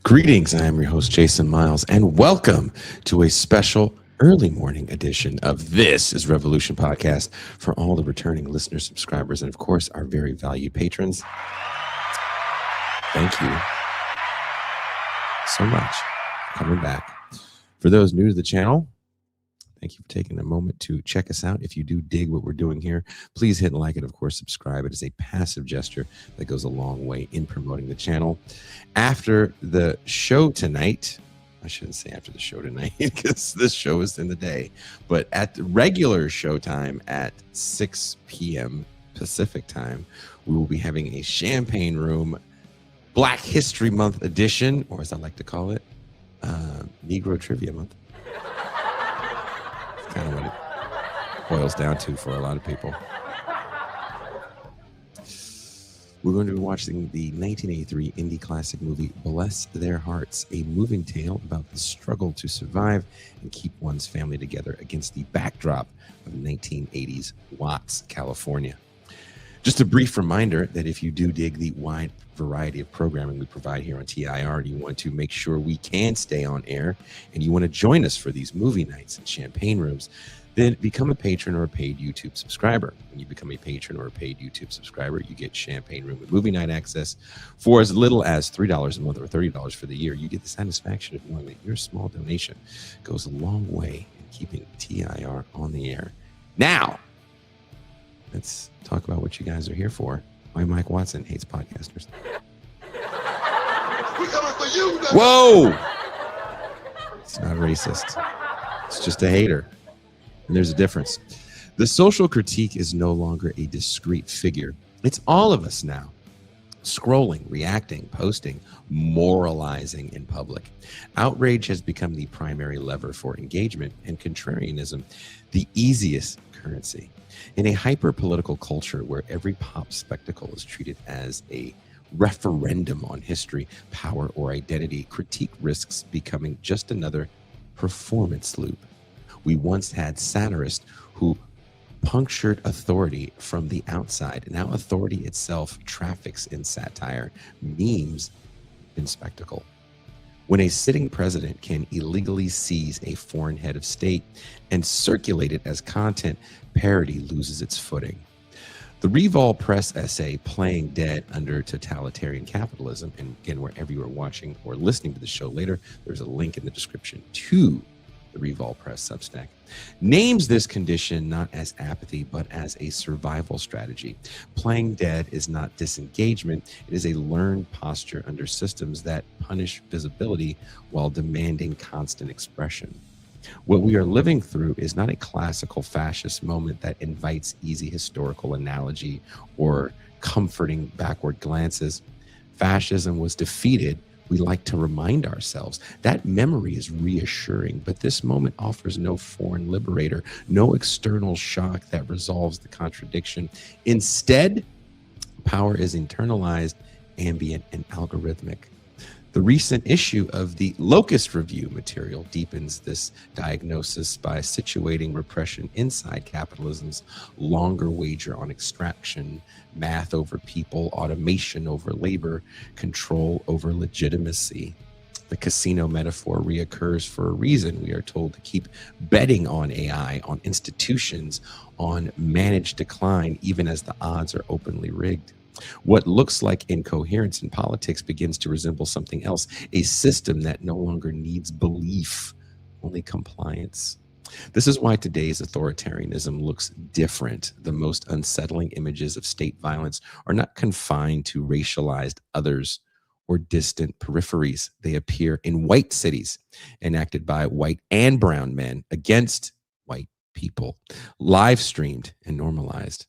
Greetings, I am your host, Jason Miles, and welcome to a special early morning edition of This is Revolution podcast for all the returning listeners, subscribers, and of course, our very valued patrons. Thank you so much for coming back. For those new to the channel, thank you for taking a moment to check us out. If you do dig what we're doing here, please hit like and, of course, subscribe. It is a passive gesture that goes a long way in promoting the channel. After the show tonight, I shouldn't say after the show tonight because this show is in the day, but at the regular show time at 6 p.m. Pacific time, we will be having a Champagne Room Black History Month edition, or as I like to call it, Negro Trivia Month. Kind of what it boils down to for a lot of people. We're going to be watching the 1983 indie classic movie Bless Their Hearts, a moving tale about the struggle to survive and keep one's family together against the backdrop of 1980s Watts, California. Just a brief reminder that if you do dig the wide variety of programming we provide here on TIR, and you want to make sure we can stay on air, and you want to join us for these movie nights and champagne rooms, then become a patron or a paid YouTube subscriber. When you become a patron or a paid YouTube subscriber, you get Champagne Room and movie night access for as little as $3 a month or $30 for the year. You get the satisfaction of knowing that your small donation goes a long way in keeping TIR on the air. Now, let's talk about what you guys are here for. Why Mike Watson hates podcasters. We're coming for you. Whoa! It's not racist. It's just a hater. And there's a difference. The social critique is no longer a discrete figure. It's all of us now. Scrolling, reacting, posting, moralizing in public. Outrage has become the primary lever for engagement, and contrarianism the easiest currency. In a hyper-political culture where every pop spectacle is treated as a referendum on history, power, or identity, critique risks becoming just another performance loop. We once had satirists who punctured authority from the outside. Now authority itself traffics in satire, memes in spectacle. When a sitting president can illegally seize a foreign head of state and circulate it as content, parody loses its footing. The Revol press essay, Playing Dead Under Totalitarian Capitalism, and again, wherever you are watching or listening to the show later, there's a link in the description to the Revol Press Substack, names this condition not as apathy, but as a survival strategy. Playing dead is not disengagement. It is a learned posture under systems that punish visibility while demanding constant expression. What we are living through is not a classical fascist moment that invites easy historical analogy or comforting backward glances. Fascism was defeated. We like to remind ourselves that memory is reassuring, but this moment offers no foreign liberator, no external shock that resolves the contradiction. Instead, power is internalized, ambient, and algorithmic. The recent issue of the Locust Review material deepens this diagnosis by situating repression inside capitalism's longer wager on extraction, math over people, automation over labor, control over legitimacy. The casino metaphor reoccurs for a reason. We are told to keep betting on AI, on institutions, on managed decline, even as the odds are openly rigged. What looks like incoherence in politics begins to resemble something else, a system that no longer needs belief, only compliance. This is why today's authoritarianism looks different. The most unsettling images of state violence are not confined to racialized others or distant peripheries. They appear in white cities, enacted by white and brown men against white people, live streamed and normalized.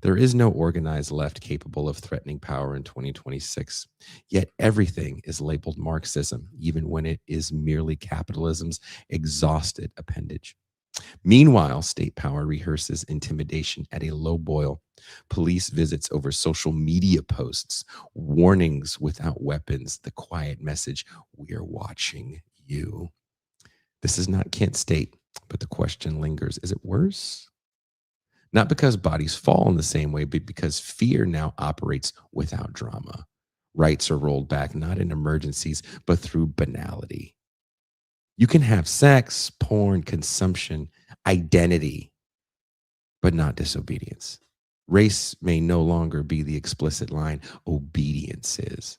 There is no organized left capable of threatening power in 2026, yet everything is labeled Marxism, even when it is merely capitalism's exhausted appendage. Meanwhile, state power rehearses intimidation at a low boil. Police visits over social media posts, warnings without weapons, the quiet message, "We're watching you." This is not Kent State, but the question lingers, is it worse? Not because bodies fall in the same way, but because fear now operates without drama. Rights are rolled back, not in emergencies, but through banality. You can have sex, porn, consumption, identity, but not disobedience. Race may no longer be the explicit line, obedience is.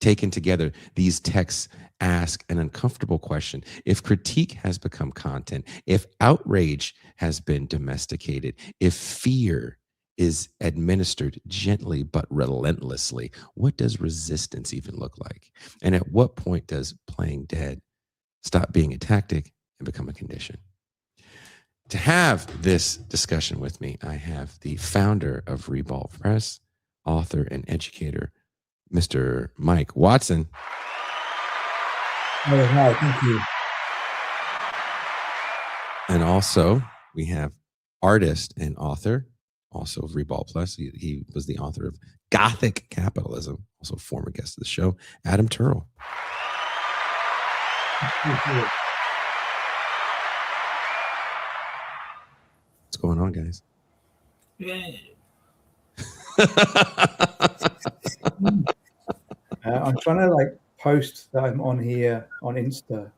Taken together, these texts ask an uncomfortable question. If critique has become content, if outrage has been domesticated, if fear is administered gently but relentlessly, what does resistance even look like? And at what point does playing dead stop being a tactic and become a condition? To have this discussion with me, I have the founder of Revol Press, author and educator, Mr. Mike Watson. Oh, hi, thank you. And also, we have artist and author, also of Revol Plus. He was the author of Gothic Capitalism, also a former guest of the show, Adam TURL. What's going on, guys? Yeah. I'm trying to like post that I'm on here on Insta.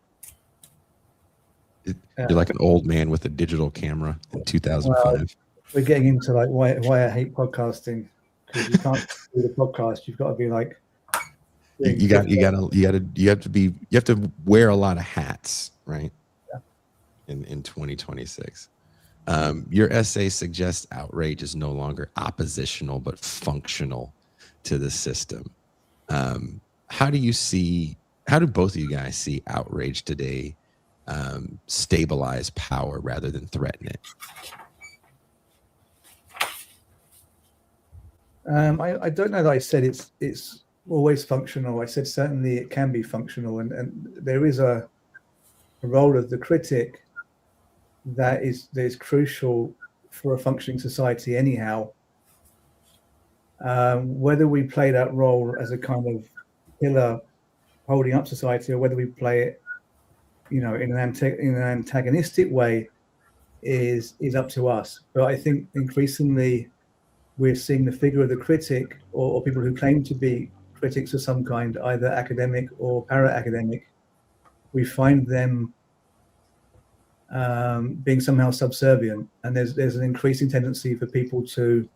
You're like an old man with a digital camera in 2005. Well, we're getting into like why I hate podcasting, because you can't do the podcast. You've got to be like you have to wear a lot of hats, right? Yeah. In 2026. Your essay suggests outrage is no longer oppositional but functional to the system. How do both of you guys see outrage today stabilize power rather than threaten it? I don't know that I said it's always functional. I said certainly it can be functional, and there is a role of the critic that is crucial for a functioning society anyhow. Whether we play that role as a kind of pillar holding up society, or whether we play it, in an antagonistic way, is up to us. But I think increasingly we're seeing the figure of the critic, or people who claim to be critics of some kind, either academic or para-academic. We find them being somehow subservient, and there's an increasing tendency for people to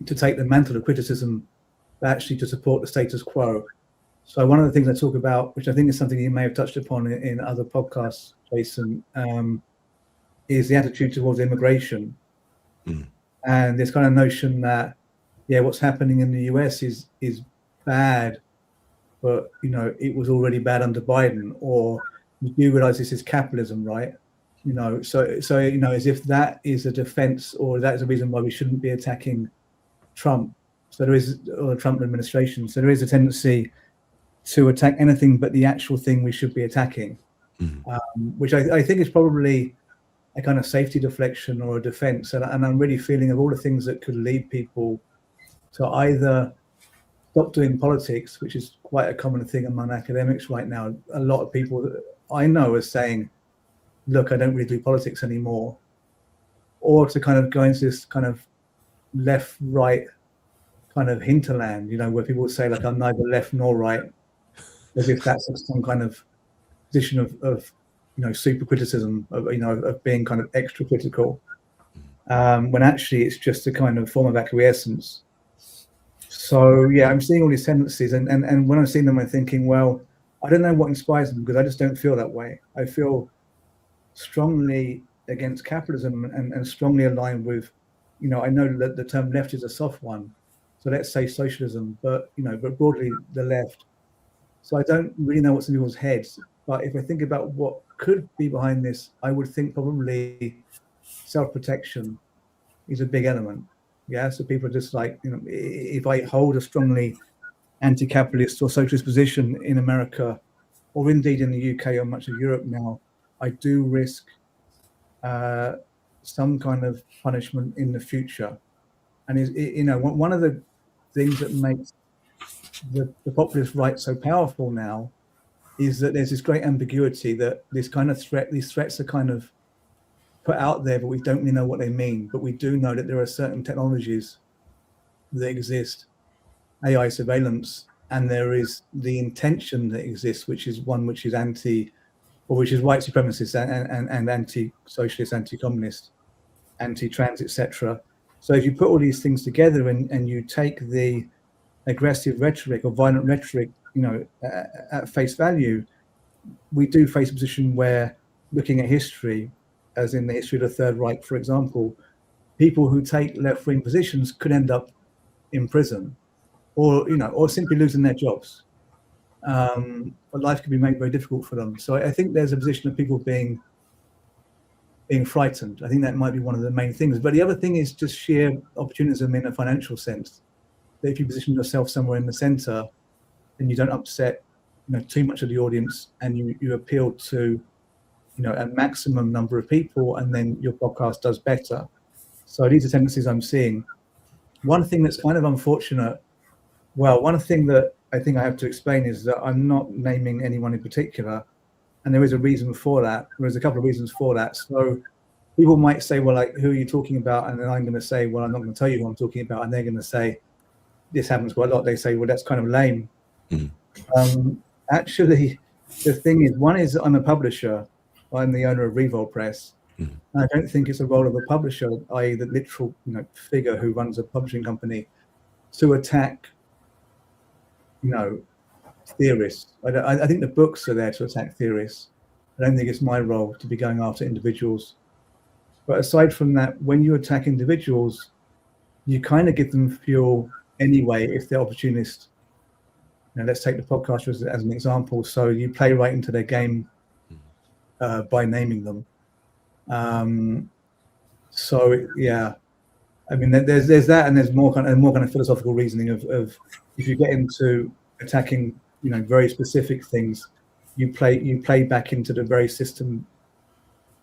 take the mantle of criticism, but actually to support the status quo. So one of the things I talk about, which I think is something you may have touched upon in other podcasts, Jason, is the attitude towards immigration. And this kind of notion that, what's happening in the US is bad, but it was already bad under Biden, or you do realize this is capitalism, right? So as if that is a defense, or that is a reason why we shouldn't be attacking Trump. So there is, or the Trump administration. So there is a tendency to attack anything but the actual thing we should be attacking, which I think is probably a kind of safety deflection or a defense. And I'm really feeling of all the things that could lead people to either stop doing politics, which is quite a common thing among academics right now. A lot of people that I know are saying, look, I don't really do politics anymore, or to kind of go into this kind of left-right kind of hinterland, where people say, like, I'm neither left nor right, as if that's some kind of position of super criticism, of being kind of extra critical, when actually it's just a kind of form of acquiescence. So I'm seeing all these tendencies, and when I'm seeing them, I'm thinking, well, I don't know what inspires them, because I just don't feel that way. I feel strongly against capitalism and strongly aligned with, I know that the term left is a soft one, so let's say socialism, but broadly the left. So I don't really know what's in people's heads, but if I think about what could be behind this, I would think probably self-protection is a big element. So people are just like, if I hold a strongly anti-capitalist or socialist position in America, or indeed in the UK or much of Europe now, I do risk some kind of punishment in the future. And one of the things that makes the populist right so powerful now is that there's this great ambiguity, that this kind of these threats are kind of put out there, but we don't really know what they mean. But we do know that there are certain technologies that exist AI surveillance, and there is the intention that exists, which is one which is which is white supremacist and anti-socialist, anti-communist, anti-trans, etc. So if you put all these things together and you take the aggressive rhetoric or violent rhetoric, at face value, we do face a position where, looking at history, as in the history of the Third Reich, for example, people who take left-wing positions could end up in prison, or simply losing their jobs. But life can be made very difficult for them. So I think there's a position of people being frightened. I think that might be one of the main things. But the other thing is just sheer opportunism in a financial sense. That if you position yourself somewhere in the center, and you don't upset, too much of the audience, and you appeal to, a maximum number of people, and then your podcast does better. So these are tendencies I'm seeing. One thing that's kind of unfortunate. Well, one thing that I think I have to explain is that I'm not naming anyone in particular, and there is a reason for that. There's a couple of reasons for that. So people might say, well, like, who are you talking about? And then I'm going to say, well, I'm not going to tell you who I'm talking about. And they're going to say, this happens quite a lot. They say, well, that's kind of lame. Actually, the thing is, one is I'm a publisher. I'm the owner of Revol Press. And I don't think it's a role of a publisher, i.e. the literal figure who runs a publishing company, to attack theorists. I think the books are there to attack theorists. I don't think it's my role to be going after individuals. But aside from that, when you attack individuals, you kind of give them fuel anyway if they're opportunists. Let's take the podcasters as an example. So you play right into their game by naming them. So yeah, I mean, there's that, and there's more kind of philosophical reasoning of if you get into attacking, very specific things, you play back into the very system.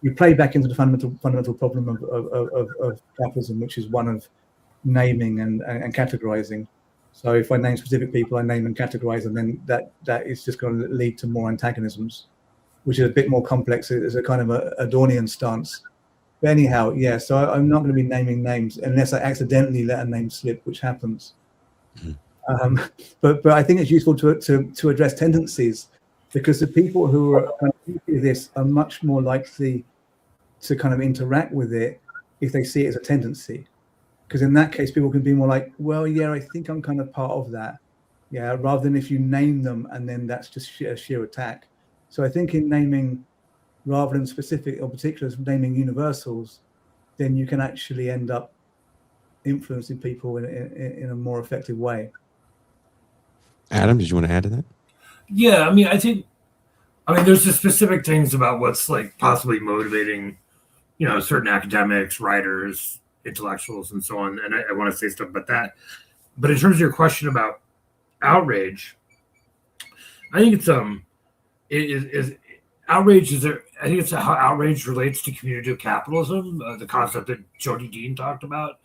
You play back into the fundamental problem of capitalism, which is one of naming and categorizing. So if I name specific people, I name and categorize, and then that is just going to lead to more antagonisms, which is a bit more complex. It's a kind of a Adornian stance. But anyhow, yeah, so I'm not going to be naming names unless I accidentally let a name slip, which happens. But I think it's useful to address tendencies, because the people who are kind of into this are much more likely to kind of interact with it if they see it as a tendency. Because in that case, people can be more like, well, yeah, I think I'm kind of part of that. Yeah, rather than if you name them and then that's just sheer attack. So I think in naming, rather than specific or particulars, naming universals, then you can actually end up influencing people in a more effective way. Adam, did you want to add to that? Yeah, I mean, there's just specific things about what's like possibly motivating, certain academics, writers, intellectuals, and so on. And I want to say stuff about that. But in terms of your question about outrage, I think it's outrage is there. I think it's how outrage relates to community capitalism, the concept that Jody Dean talked about.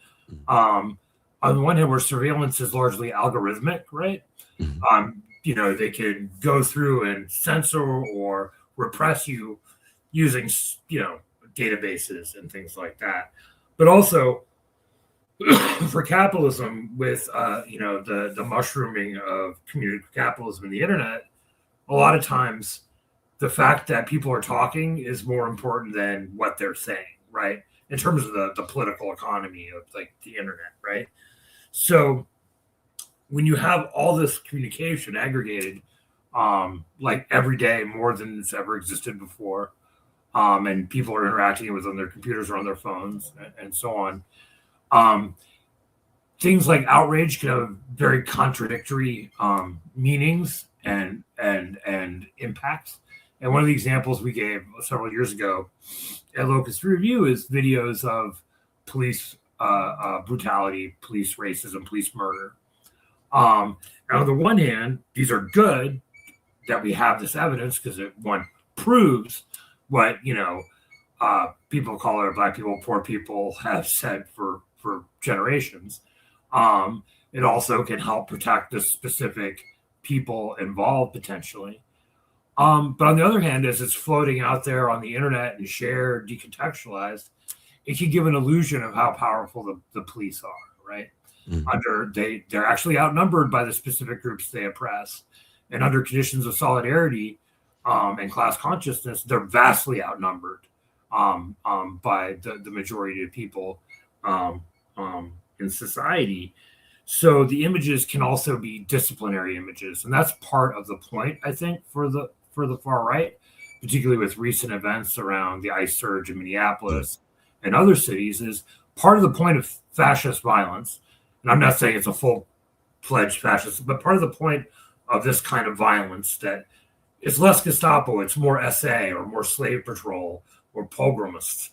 On the one hand, where surveillance is largely algorithmic, right? They can go through and censor or repress you using, databases and things like that. But also for capitalism, with the mushrooming of community capitalism and the internet, a lot of times the fact that people are talking is more important than what they're saying, right? In terms of the political economy of like the internet, right? So when you have all this communication aggregated, like every day more than it's ever existed before, and people are interacting with on their computers or on their phones and so on, things like outrage can have very contradictory meanings and impacts. And one of the examples we gave several years ago at Locust Review is videos of police brutality, police racism, police murder. And on the one hand, these are good that we have this evidence because it, one, proves what, people of color, Black people, poor people have said for generations. It also can help protect the specific people involved potentially. But on the other hand, as it's floating out there on the internet and shared, decontextualized, it can give an illusion of how powerful the police are, right? They're actually outnumbered by the specific groups they oppress, and under conditions of solidarity and class consciousness, they're vastly outnumbered by the majority of people in society. So the images can also be disciplinary images, and that's part of the point, I think, for the far right, particularly with recent events around the ICE surge in Minneapolis and other cities. Is part of the point of fascist violence, and I'm not saying it's a full-fledged fascist, but part of the point of this kind of violence that it's less Gestapo, it's more SA or more slave patrol or pogromists,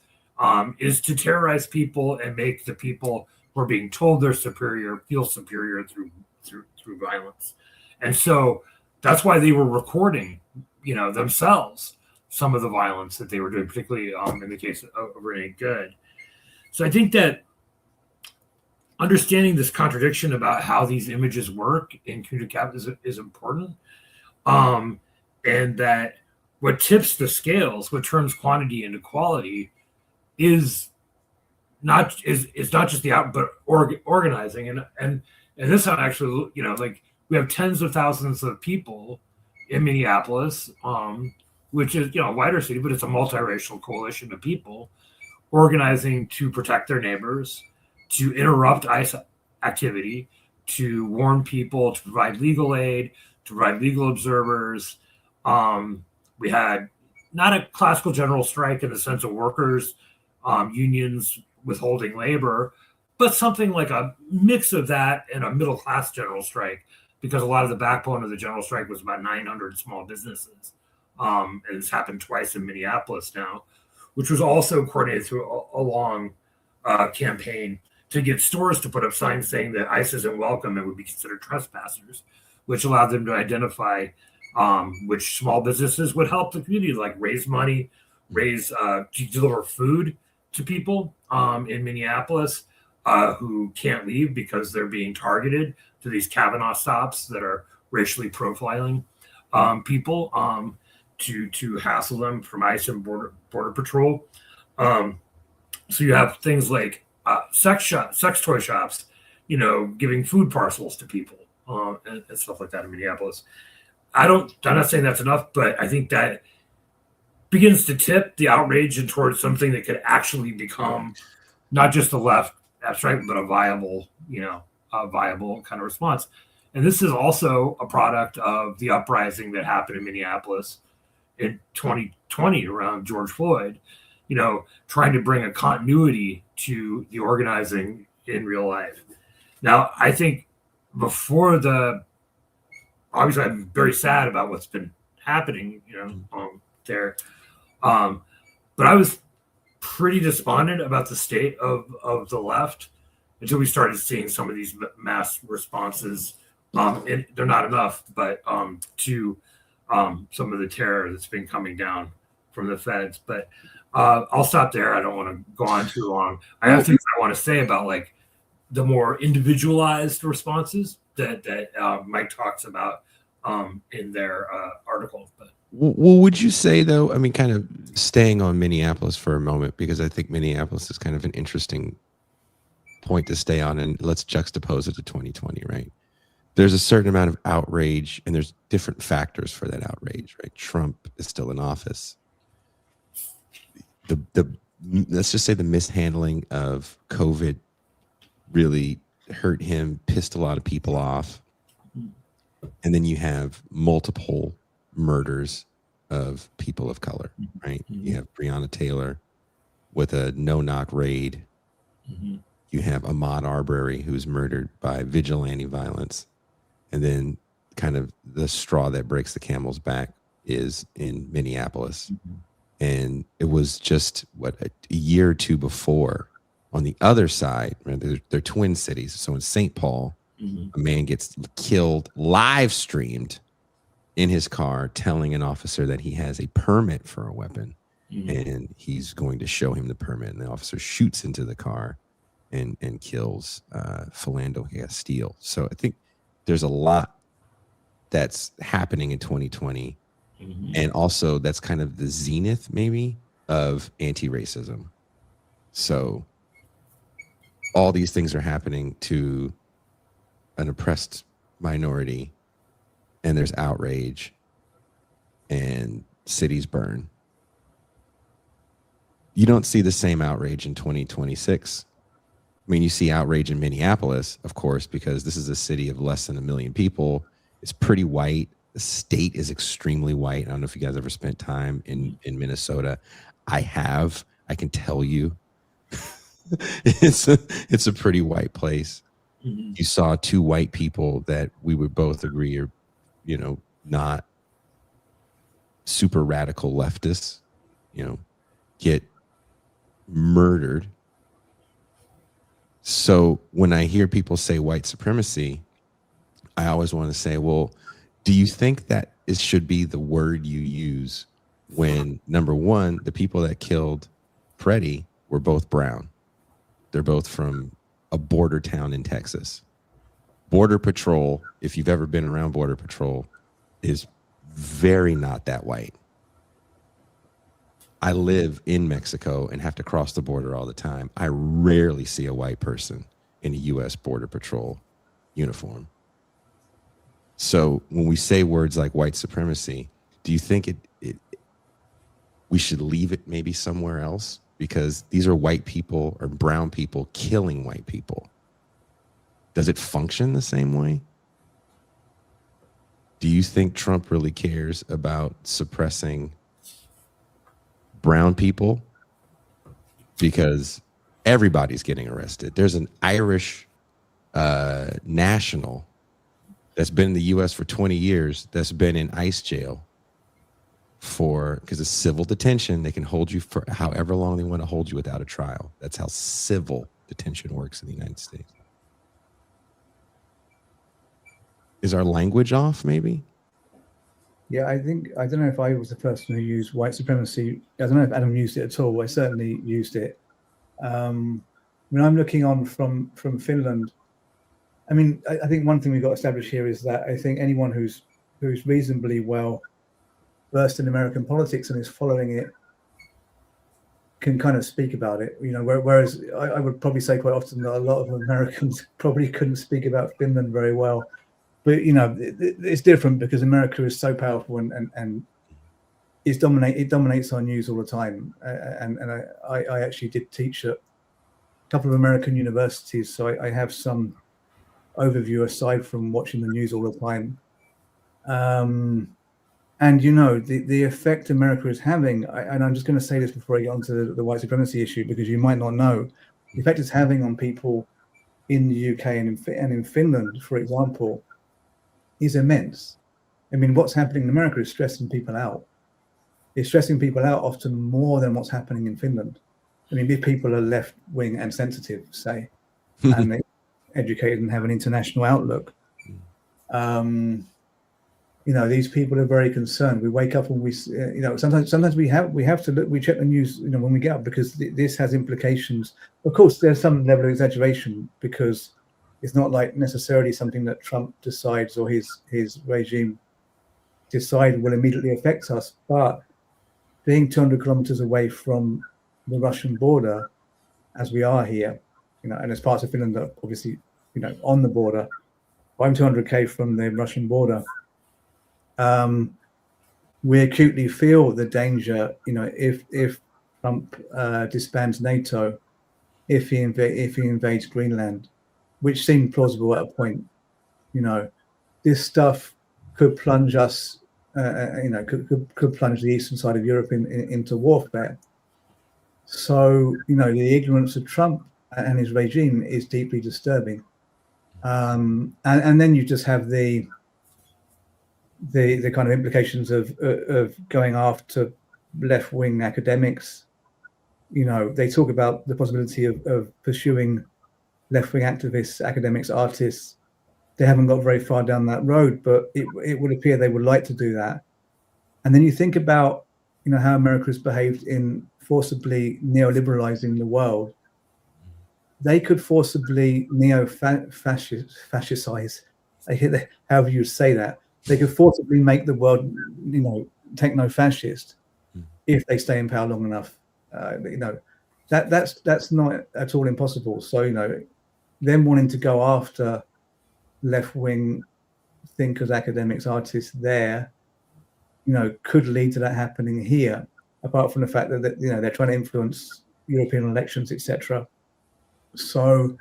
is to terrorize people and make the people who are being told they're superior feel superior through violence. And so that's why they were recording, themselves, some of the violence that they were doing, particularly in the case of Renee Good. So I think that understanding this contradiction about how these images work in community capitalism is important. And that what tips the scales, what turns quantity into quality, is not just the out, but organizing. And this one actually, we have tens of thousands of people in Minneapolis, which is a wider city, but it's a multiracial coalition of people organizing to protect their neighbors, to interrupt ICE activity, to warn people, to provide legal aid, to provide legal observers. We had not a classical general strike in the sense of workers, unions withholding labor, but something like a mix of that and a middle class general strike, because a lot of the backbone of the general strike was about 900 small businesses. And it's happened twice in Minneapolis now, which was also coordinated through a long campaign to get stores to put up signs saying that ICE isn't welcome and would be considered trespassers, which allowed them to identify which small businesses would help the community, like raise money, to deliver food to people in Minneapolis who can't leave because they're being targeted to these Kavanaugh stops that are racially profiling people to hassle them from ICE and Border Patrol. So you have things like sex toy shops, giving food parcels to people and stuff like that in Minneapolis. I'm not saying that's enough, but I think that begins to tip the outrage and towards something that could actually become not just the left abstract, but a viable kind of response. And this is also a product of the uprising that happened in Minneapolis in 2020 around George Floyd, trying to bring a continuity to the organizing in real life. Now, I think obviously I'm very sad about what's been happening, there. But I was pretty despondent about the state of the left until we started seeing some of these mass responses. And they're not enough, but to some of the terror that's been coming down from the feds. But I'll stop there. I don't want to go on too long. I have things I want to say about like the more individualized responses that Mike talks about in their article. But well, would you say though? I mean, kind of staying on Minneapolis for a moment, because I think Minneapolis is kind of an interesting point to stay on, and let's juxtapose it to 2020, right? There's a certain amount of outrage, and there's different factors for that outrage, right? Trump is still in office. Let's just say the mishandling of COVID really hurt him, pissed a lot of people off. And then you have multiple murders of people of color, right? Mm-hmm. You have Breonna Taylor with a no-knock raid. Mm-hmm. You have Ahmaud Arbery, who's murdered by vigilante violence. And then kind of the straw that breaks the camel's back is in Minneapolis. Mm-hmm. And it was just, a year or two before, on the other side, right, they're twin cities. So in St. Paul, a man gets killed, live streamed in his car, telling an officer that he has a permit for a weapon, and he's going to show him the permit. And the officer shoots into the car and kills Philando Castile. So I think there's a lot that's happening in 2020. And also that's kind of the zenith maybe of anti-racism. So all these things are happening to an oppressed minority and there's outrage and cities burn. You don't see the same outrage in 2026. I mean, you see outrage in Minneapolis, of course, because this is a city of less than 1 million people. It's pretty white. The state is extremely white. I don't know if you guys ever spent time in Minnesota. I have. I can tell you. It's a pretty white place. Mhm. You saw 2 white people that we would both agree are, you know, not super radical leftists, you know, get murdered. So when I hear people say white supremacy, I always want to say, well, do you think that it should be the word you use when, number one, the people that killed Freddie were both brown? They're both from a border town in Texas. Border Patrol, if you've ever been around Border Patrol, is very not that white. I live in Mexico and have to cross the border all the time. I rarely see a white person in a U.S. Border Patrol uniform. So when we say words like white supremacy, do you think we should leave it maybe somewhere else? Because these are white people or brown people killing white people. Does it function the same way? Do you think Trump really cares about suppressing brown people? Because everybody's getting arrested. There's an Irish national that's been in the U.S. for 20 years that's been in ICE jail because it's civil detention. They can hold you for however long they want to hold you without a trial. That's how civil detention works in the United States. Is our language off, maybe? Yeah, I don't know if I was the person who used white supremacy. I don't know if Adam used it at all. I certainly used it. When I'm looking on from Finland, I mean, I think one thing we've got to establish here is that I think anyone who's reasonably well versed in American politics and is following it can kind of speak about it. You know, whereas I would probably say quite often that a lot of Americans probably couldn't speak about Finland very well. But you know, it's different because America is so powerful and it dominates our news all the time. And I actually did teach at a couple of American universities, so I have some overview aside from watching the news all the time. And you know, the effect America is having, and I'm just going to say this before I get onto the white supremacy issue, because you might not know, the effect it's having on people in the UK and in Finland, for example, is immense. I mean, what's happening in America is stressing people out. It's stressing people out often more than what's happening in Finland. I mean, these people are left-wing and sensitive, say, and they're educated and have an international outlook. You know, these people are very concerned. We wake up and we, you know, sometimes we have to look, we check the news, you know, when we get up, because this has implications. Of course, there's some level of exaggeration because it's not like necessarily something that Trump decides or his regime decide will immediately affect us. But being 200 kilometers away from the Russian border, as we are here, you know, and there's parts of Finland that obviously, you know, on the border. I'm 200k from the Russian border. We acutely feel the danger, you know, if Trump disbands NATO, if he invades Greenland, which seemed plausible at a point. You know, this stuff could plunge us, you know, could plunge the eastern side of Europe into warfare. So, you know, the ignorance of Trump and his regime is deeply disturbing. And then you just have the kind of implications of going after left-wing academics. You know, they talk about the possibility of pursuing left-wing activists, academics, artists. They haven't got very far down that road, but it would appear they would like to do that. And then you think about, you know, how America has behaved in forcibly neoliberalizing the world. They could forcibly fascistize, however you say that. They could forcibly make the world, you know, techno-fascist if they stay in power long enough. You know, that's not at all impossible. So, you know, them wanting to go after left-wing thinkers, academics, artists there, could lead to that happening here. Apart from the fact that they're trying to influence European elections, etc. So,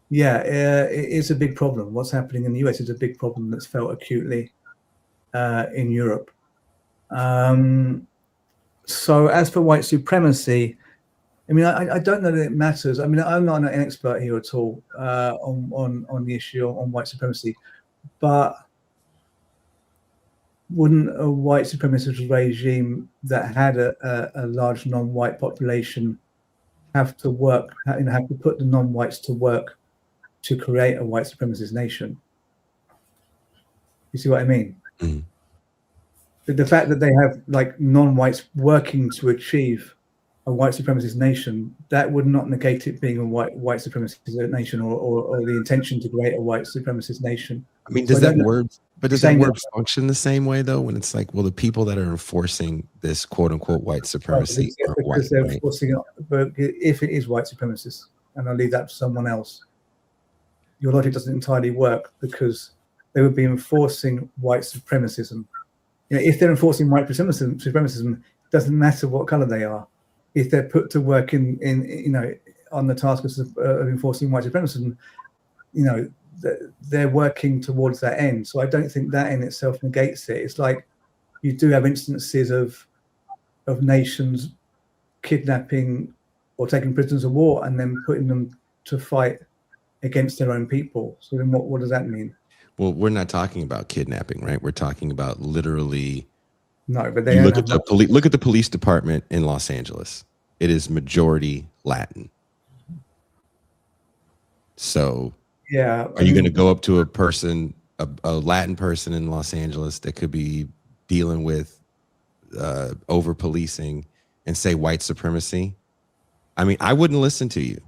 yeah, it is a big problem. What's happening in the US is a big problem that's felt acutely in Europe. So, as for white supremacy, I mean, I don't know that it matters. I mean, I'm not an expert here at all on the issue on white supremacy, but wouldn't a white supremacist regime that had a large non-white population have to work, have to put the non-whites to work to create a white supremacist nation? You see what I mean? Mm-hmm. The fact that they have like non-whites working to achieve a white supremacist nation, that would not negate it being a white supremacist nation or the intention to create a white supremacist nation. I mean, does that word function the same way though? When it's like, well, the people that are enforcing this quote unquote white supremacy aren't white, right? Forcing it, but if it is white supremacist, and I'll leave that to someone else, your logic doesn't entirely work because they would be enforcing white supremacism. If they're enforcing white supremacism, it doesn't matter what color they are. If they're put to work in on the task of enforcing white supremacism, they're working towards that end. So I don't think that in itself negates it. It's like you do have instances of nations kidnapping or taking prisoners of war and then putting them to fight against their own people. So then what does that mean? Well, we're not talking about kidnapping, right? We're talking about literally. No, but they look at the police department in Los Angeles. It is majority Latin. So, yeah, are you going to go up to a Latin person in Los Angeles that could be dealing with over policing and say white supremacy? I mean, I wouldn't listen to you.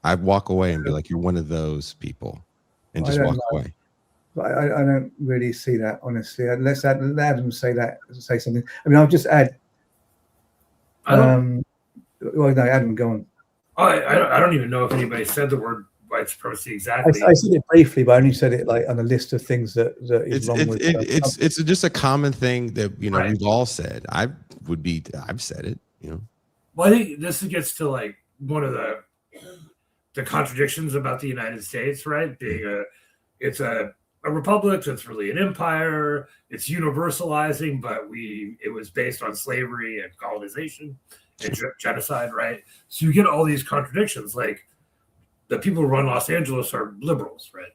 I'd walk away and be like, "You're one of those people," and just walk away. I don't really see that, honestly. Let's let Adam say something. I mean, I'll just add. Well, no, Adam, go on. I don't even know if anybody said the word white supremacy exactly. I said it briefly, but I only said it like on a list of things that is wrong with it. It's just a common thing that right. We've all said. I've said it. Well, I think this gets to like one of the contradictions about the United States, right? Being it's a republic that's really an empire. It's universalizing, but it was based on slavery and colonization and genocide, right? So you get all these contradictions. Like the people who run Los Angeles are liberals, right?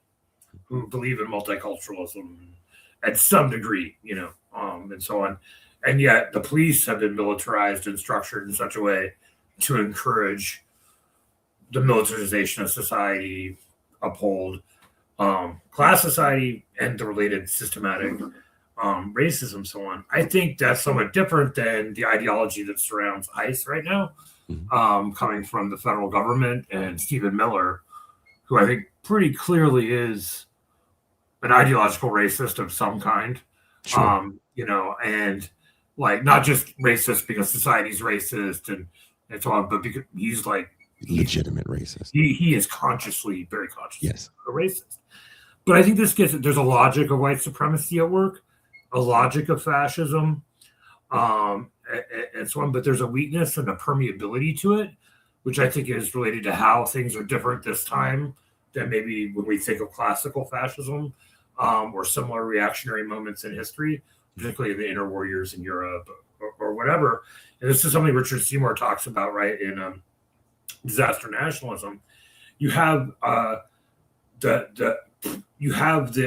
Who believe in multiculturalism at some degree, and so on. And yet the police have been militarized and structured in such a way to encourage the militarization of society, uphold class society and the related systematic racism, so on. I think that's somewhat different than the ideology that surrounds ICE right now, coming from the federal government and Stephen Miller, who I think pretty clearly is an ideological racist of some kind. Sure. And like not just racist because society's racist and so on, but because he's like legitimate racist. He is very consciously a racist. But I think there's a logic of white supremacy at work, a logic of fascism, and so on. But there's a weakness and a permeability to it, which I think is related to how things are different this time than maybe when we think of classical fascism or similar reactionary moments in history, particularly in the interwar years in Europe or whatever. And this is something Richard Seymour talks about, right, in Disaster Nationalism. You have the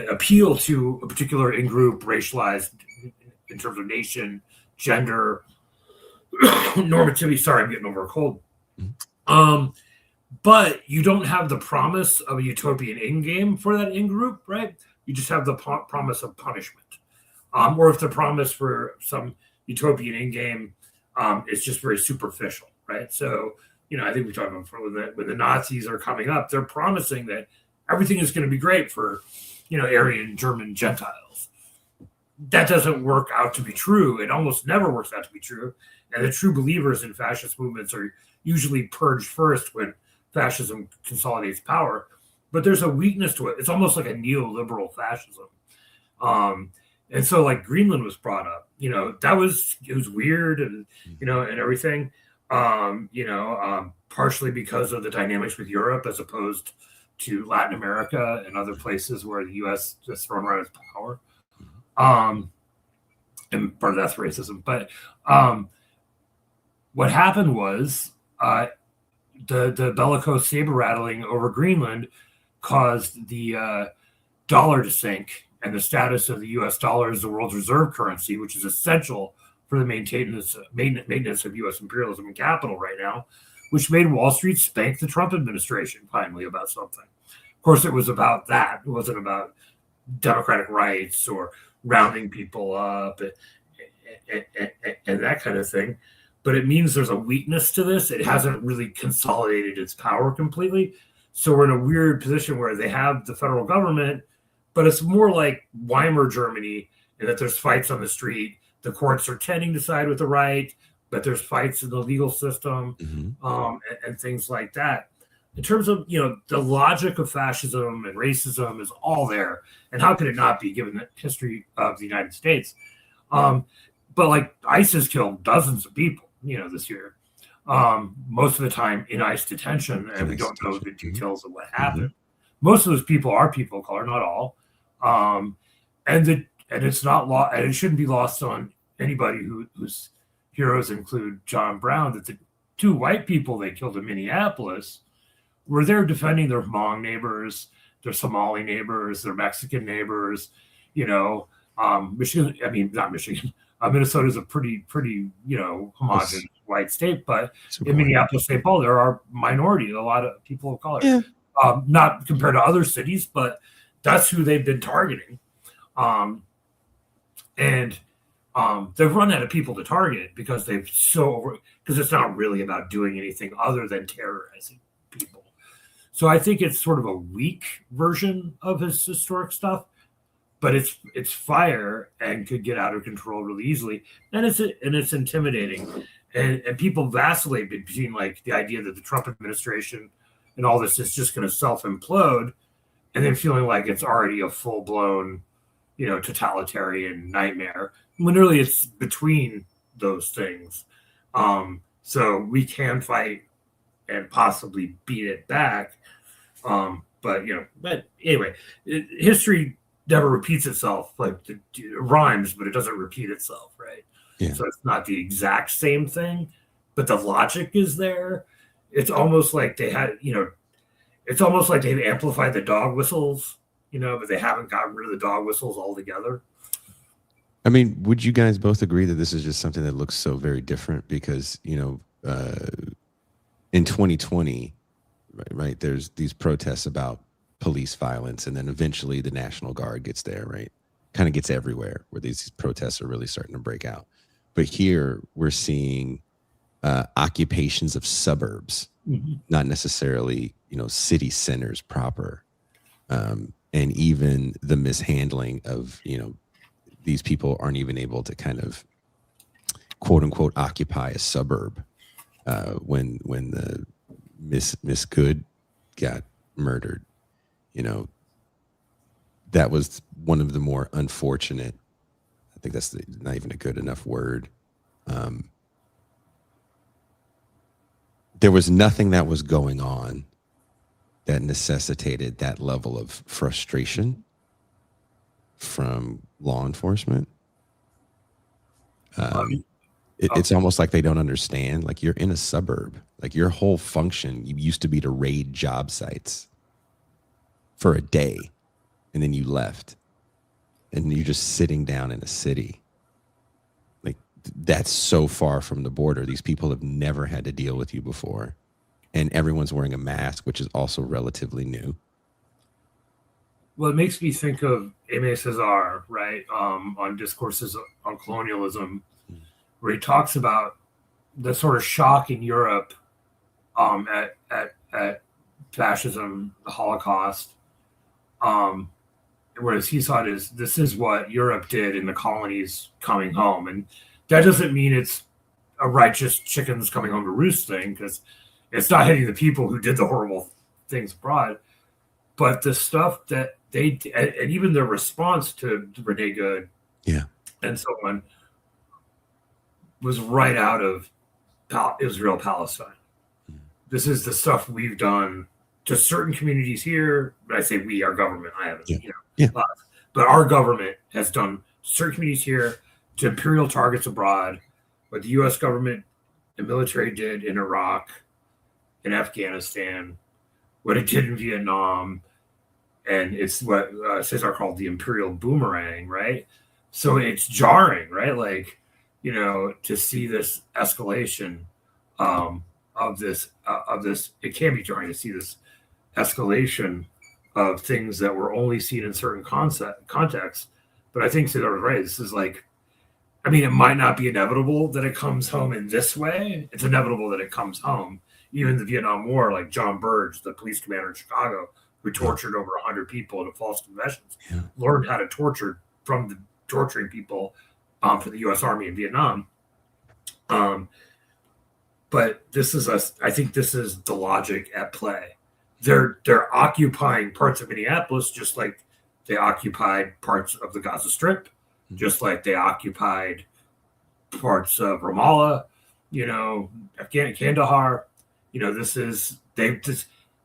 appeal to a particular in-group, racialized in terms of nation, gender, normativity. Sorry, I'm getting over a cold. But you don't have the promise of a utopian in-game for that in-group, right? You just have the promise of punishment. Or if the promise for some utopian in-game is just very superficial, right? So, I think we talked about when the Nazis are coming up, they're promising that everything is going to be great for, Aryan, German, Gentiles. That doesn't work out to be true. It almost never works out to be true. And the true believers in fascist movements are usually purged first when fascism consolidates power. but there's a weakness to it. It's almost like a neoliberal fascism. And so like Greenland was brought up, it was weird and, and everything, partially because of the dynamics with Europe as opposed to Latin America and other places where the U.S. just thrown around its power. And part of that's racism. But what happened was the bellicose saber rattling over Greenland caused the dollar to sink, and the status of the U.S. dollar as the world's reserve currency, which is essential for the maintenance of U.S. imperialism and capital right now, which made Wall Street spank the Trump administration finally about something. Of course, it was about that. It wasn't about democratic rights or rounding people up and that kind of thing. But it means there's a weakness to this. It hasn't really consolidated its power completely. So we're in a weird position where they have the federal government, but it's more like Weimar Germany in that there's fights on the street. The courts are tending to side with the right, but there's fights in the legal system, and things like that. In terms of, the logic of fascism and racism is all there. And how could it not be given the history of the United States? But like ISIS killed dozens of people, this year, most of the time in ICE detention, and we don't know the details of what happened. Most of those people are people of color, not all. And it's not and it shouldn't be lost on anybody whose heroes include John Brown, that the two white people they killed in Minneapolis were there defending their Hmong neighbors, their Somali neighbors, their Mexican neighbors. Michigan, not Michigan. Minnesota's a pretty homogenous white state, but in Minneapolis, St. Paul, there are minorities, a lot of people of color. Yeah. Not compared to other cities, but that's who they've been targeting. And they've run out of people to target because because it's not really about doing anything other than terrorizing people. So I think it's sort of a weak version of his historic stuff, but it's fire and could get out of control really easily. And it's intimidating. And people vacillate between like the idea that the Trump administration and all this is just going to self-implode, and then feeling like it's already a full-blown, totalitarian nightmare. Literally, it's between those things. So we can fight and possibly beat it back. But anyway, history never repeats itself. Like it rhymes, but it doesn't repeat itself, right? Yeah. So it's not the exact same thing, but the logic is there. It's almost like they had, it's almost like they've amplified the dog whistles, but they haven't gotten rid of the dog whistles altogether. I mean, would you guys both agree that this is just something that looks so very different? Because, in 2020, right, there's these protests about police violence, and then eventually the National Guard gets there, right? Kind of gets everywhere where these protests are really starting to break out. But here we're seeing occupations of suburbs, not necessarily, city centers proper. And even the mishandling of, these people aren't even able to kind of quote unquote occupy a suburb when the Miss Good got murdered. That was one of the more unfortunate, I think that's not even a good enough word. There was nothing that was going on that necessitated that level of frustration from law enforcement. It's almost like they don't understand. Like, you're in a suburb. Like, your whole function used to be to raid job sites for a day, and then you left, and you're just sitting down in a city. Like, that's so far from the border. These people have never had to deal with you before, and everyone's wearing a mask, which is also relatively new. Well, it makes me think of Aimé Césaire, right, on Discourses on Colonialism, where he talks about the sort of shock in Europe at fascism, the Holocaust, whereas he saw it as this is what Europe did in the colonies coming home. And that doesn't mean it's a righteous chickens coming home to roost thing, because it's not hitting the people who did the horrible things abroad. But the stuff that they and even their response to Renee Good, and so on, was right out of Israel Palestine. This is the stuff we've done to certain communities here. I say we, our government. I haven't, but our government has done certain communities here to imperial targets abroad. What the U.S. government and military did in Iraq, in Afghanistan, what it did in Vietnam, and it's what Cesar called the imperial boomerang, right? So it's jarring, right? Like, to see this escalation of this, it can be jarring to see this escalation of things that were only seen in certain contexts. But I think Cesar was right. This is like, it might not be inevitable that it comes home in this way. It's inevitable that it comes home. Even the Vietnam War, like John Burge, the police commander in Chicago, who tortured over 100 people into false confessions, learned how to torture from the torturing people for the U.S. Army in Vietnam. But I think this is the logic at play. They're occupying parts of Minneapolis just like they occupied parts of the Gaza Strip, just like they occupied parts of Ramallah, Kandahar.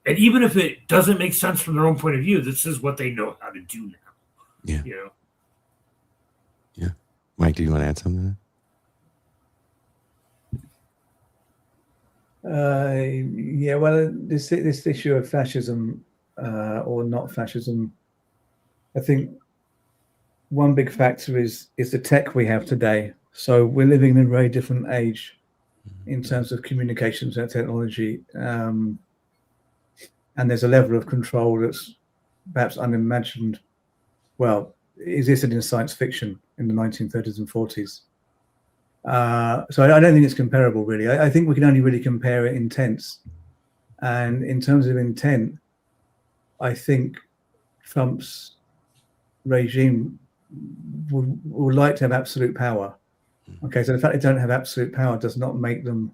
And even if it doesn't make sense from their own point of view, this is what they know how to do now. Yeah. Mike, do you want to add something? Well, this issue of fascism or not fascism, I think one big factor is the tech we have today. So we're living in a very different age in terms of communications and technology, and there's a level of control that's perhaps unimagined. Well, existed in science fiction in the 1930s and 40s. So I don't think it's comparable, really. I think we can only really compare intents. And in terms of intent, I think Trump's regime would like to have absolute power. Okay, so the fact they don't have absolute power does not make them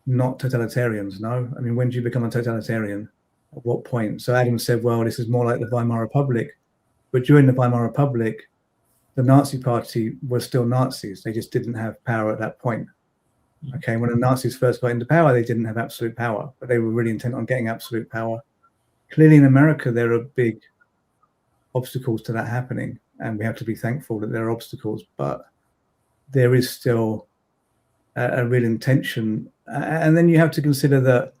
not totalitarians, no? When do you become a totalitarian? At what point? So Adam said, well, this is more like the Weimar Republic. But during the Weimar Republic, the Nazi Party was still Nazis. They just didn't have power at that point. Okay, when the Nazis first got into power, they didn't have absolute power, but they were really intent on getting absolute power. Clearly in America, there are big obstacles to that happening, and we have to be thankful that there are obstacles, but there is still a real intention. And then you have to consider that,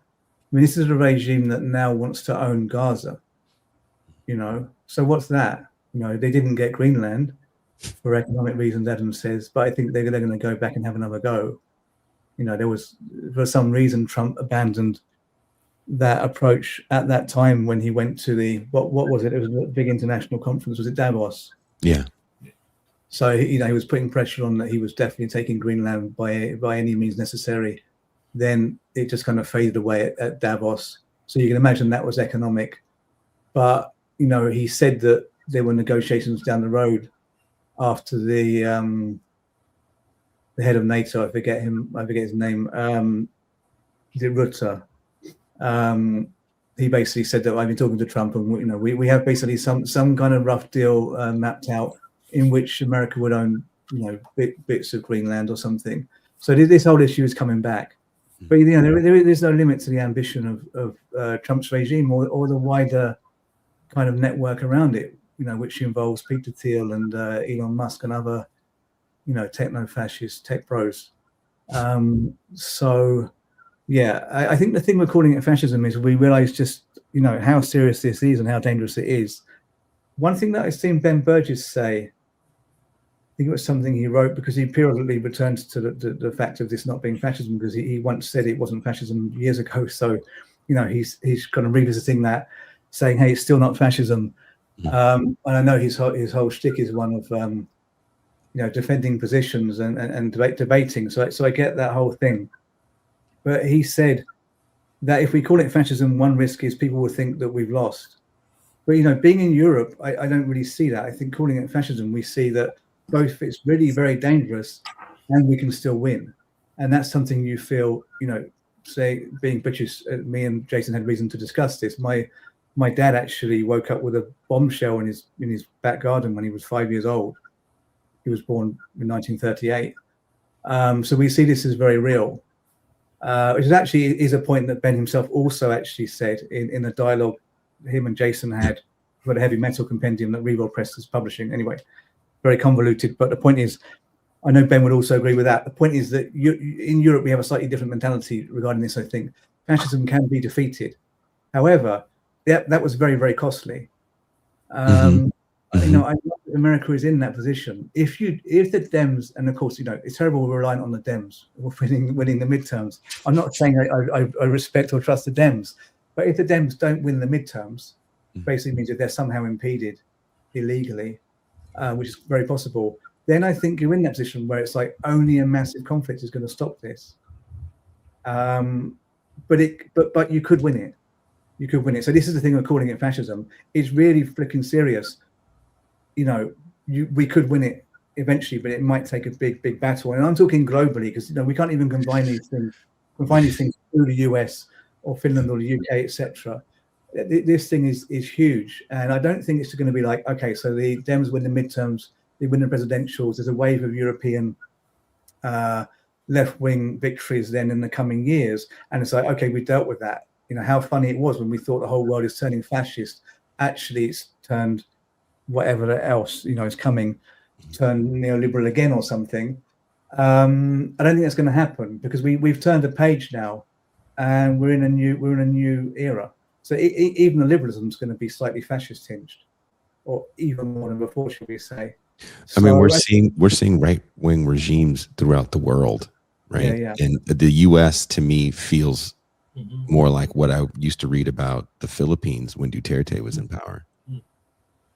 this is a regime that now wants to own Gaza, So what's that? They didn't get Greenland for economic reasons, Adam says, but I think they're going to go back and have another go. There was, for some reason, Trump abandoned that approach at that time when he went to the, what was it? It was a big international conference. Was it Davos? Yeah. So, he was putting pressure on that he was definitely taking Greenland by any means necessary. Then it just kind of faded away at Davos. So you can imagine that was economic. But, he said that there were negotiations down the road after the head of NATO, I forget his name, is it Rutte? He basically said that I've been talking to Trump, and we have basically some kind of rough deal mapped out in which America would own bits of Greenland or something. So this whole issue is coming back, but there's no limit to the ambition of Trump's regime or the wider kind of network around it, which involves Peter Thiel and Elon Musk and other techno-fascist tech bros. So yeah, I think the thing we're calling it fascism is we realize just how serious this is and how dangerous it is. One thing that I've seen Ben Burgess say, I think it was something he wrote, because he periodically returns to the fact of this not being fascism, because he once said it wasn't fascism years ago. So he's kind of revisiting that, saying, hey, it's still not fascism. And I know his whole shtick is one of defending positions and debating. So I get that whole thing. But he said that if we call it fascism, one risk is people will think that we've lost. But being in Europe, I don't really see that. I think calling it fascism, we see that both it's really very dangerous and we can still win. And that's something you feel, say, being British, me and Jason had reason to discuss this. My my dad actually woke up with a bombshell in his back garden when he was 5 years old. He was born in 1938. So we see this as very real, which is a point that Ben himself also actually said in a dialogue him and Jason had for the heavy metal compendium that Revol Press is publishing. Anyway, very convoluted, but the point is, I know Ben would also agree with that. The point is that in Europe, we have a slightly different mentality regarding this. I think fascism can be defeated. However, that was very, very costly. You know, I know America is in that position. If the Dems, and of course, you know, it's terrible we're relying on the Dems winning the midterms. I'm not saying I respect or trust the Dems, but if the Dems don't win the midterms, basically means that they're somehow impeded illegally, which is very possible. Then I think you're in that position where it's like only a massive conflict is going to stop this. But you could win it. You could win it. So this is the thing we're calling it fascism. It's really flipping serious. You know, we could win it eventually, but it might take a big battle. And I'm talking globally because, you know, we can't even combine these things through the US or Finland or the UK, etc. This thing is huge, and I don't think it's going to be like, okay, so the Dems win the midterms, they win the presidentials. There's a wave of European left-wing victories then in the coming years, and it's like, okay, we dealt with that. You know how funny it was when we thought the whole world is turning fascist. Actually, it's turned whatever else, you know, is coming, turn neoliberal again or something. I don't think that's going to happen because we've turned a page now, and we're in a new era. So even the liberalism is going to be slightly fascist tinged, or even more than before, should we say? I mean, we're seeing right wing regimes throughout the world, right? Yeah. And the U.S. to me feels more like what I used to read about the Philippines when Duterte was in power.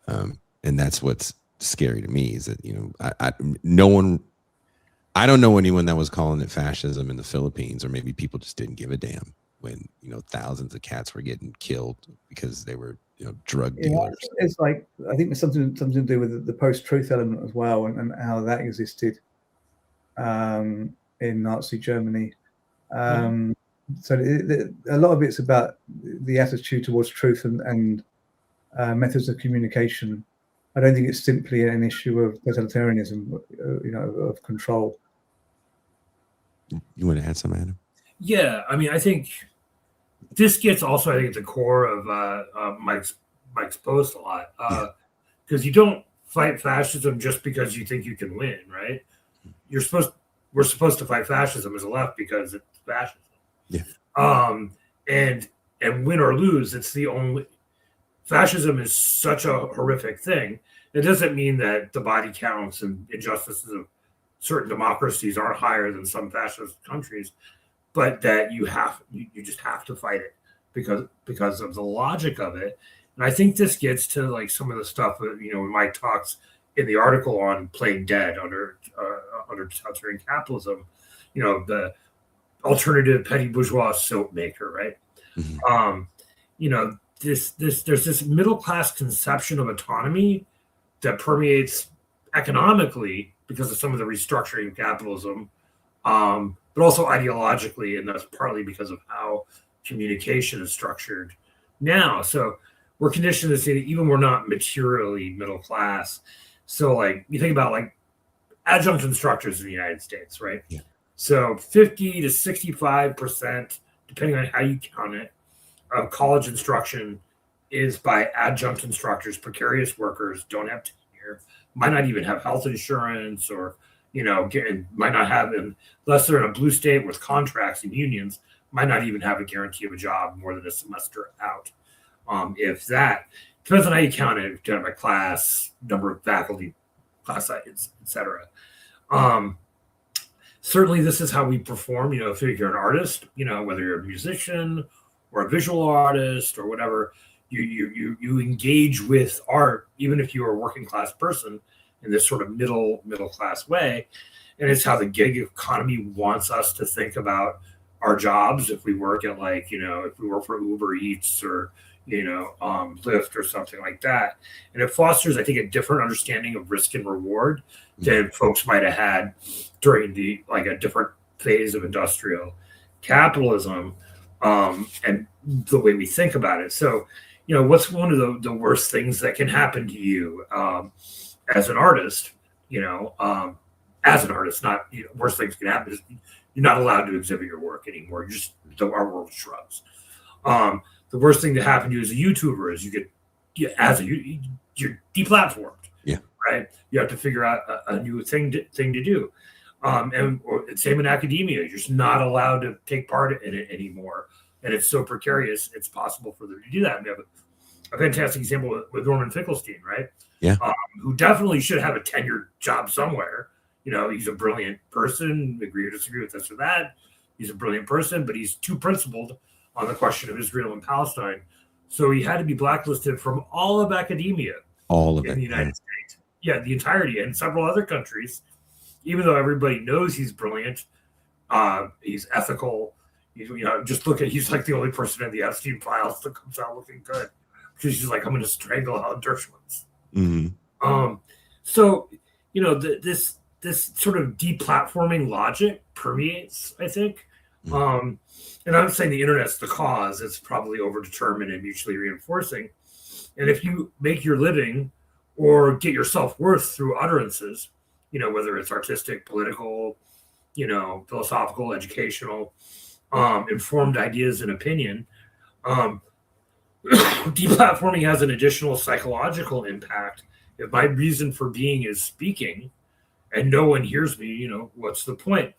And that's what's scary to me is that, you know, I don't know anyone that was calling it fascism in the Philippines, or maybe people just didn't give a damn when, you know, thousands of cats were getting killed because they were, you know, drug dealers. It's like, I think there's something to do with the post-truth element as well, and how that existed in Nazi Germany. So a lot of it's about the attitude towards truth and methods of communication. I don't think it's simply an issue of totalitarianism, you know, of control. You want to add something, Adam? Yeah, I mean, I think this gets also, I think, at the core of Mike's post a lot, because you don't fight fascism just because you think you can win, right? We're supposed to fight fascism as a left because it's fascism. Yeah. And win or lose, it's the only. Fascism is such a horrific thing. It doesn't mean that the body counts and injustices of certain democracies aren't higher than some fascist countries, but that you just have to fight it because of the logic of it. And I think this gets to like some of the stuff that, you know, when Mike talks in the article on playing dead under totalitarian capitalism, you know, the alternative petty bourgeois soap maker, right? You know, there's this middle class conception of autonomy that permeates economically because of some of the restructuring of capitalism, but also ideologically, and that's partly because of how communication is structured now. So we're conditioned to say that even we're not materially middle class. So like you think about like adjunct instructors in the United States, right? Yeah. So 50 to 65%, depending on how you count it, of college instruction is by adjunct instructors. Precarious workers, don't have tenure, might not even have health insurance, or, you know, might not have, unless they're in a blue state with contracts and unions, might not even have a guarantee of a job more than a semester out. If that depends on how you count it, kind of by class, number of faculty, class size, etc. Certainly, this is how we perform. You know, if you're an artist, you know, whether you're a musician or a visual artist or whatever, you engage with art, even if you're a working class person, in this sort of middle class way. And it's how the gig economy wants us to think about our jobs. If we work at, like, you know, if we work for Uber Eats or, you know, Lyft or something like that. And it fosters, I think, a different understanding of risk and reward than folks might have had during a different phase of industrial capitalism, and the way we think about it. So, what's one of the worst things that can happen to you as an artist? As an artist, not worst things can happen is you're not allowed to exhibit your work anymore. Our world shrugs. The worst thing to happen to you as a YouTuber is you're deplatformed. Yeah. Right. You have to figure out a new thing to do. And same in academia, you're just not allowed to take part in it anymore. And it's so precarious, it's possible for them to do that. And we have a fantastic example with Norman Finkelstein, right? Yeah. Who definitely should have a tenured job somewhere. He's a brilliant person, agree or disagree with this or that. He's a brilliant person, but he's too principled on the question of Israel and Palestine. So he had to be blacklisted from all of academia. All of it. In the United States. Yeah, the entirety, and several other countries. Even though everybody knows he's brilliant, he's ethical. Just look at, he's like the only person in the Epstein files that comes out looking good. Because she's like, I'm going to strangle Alan Dershowitz. Mm-hmm. So, this sort of deplatforming logic permeates, I think. And I'm saying the internet's the cause. It's probably overdetermined and mutually reinforcing. And if you make your living or get your self-worth through utterances, whether it's artistic, political, philosophical, educational, informed ideas and opinion, deplatforming has an additional psychological impact. If my reason for being is speaking and no one hears me, what's the point?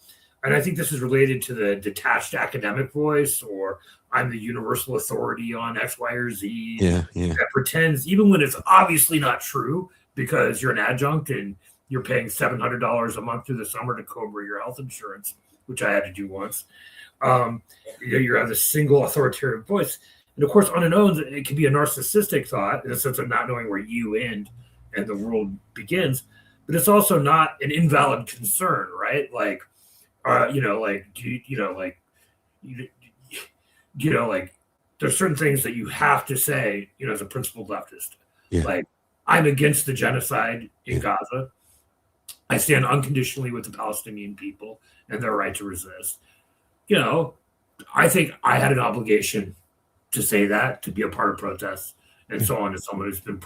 And I think this is related to the detached academic voice, or I'm the universal authority on X, Y, or Z. Yeah. That pretends, even when it's obviously not true, because you're an adjunct and you're paying $700 a month through the summer to Cobra your health insurance, which I had to do once. You have this single authoritarian voice. And of course, on its own, it can be a narcissistic thought in the sense of not knowing where you end and the world begins. But it's also not an invalid concern, right? There's certain things that you have to say, as a principled leftist. Yeah. Like, I'm against the genocide in Gaza. I stand unconditionally with the Palestinian people and their right to resist. I think I had an obligation to say that, to be a part of protests and so on, as someone who's been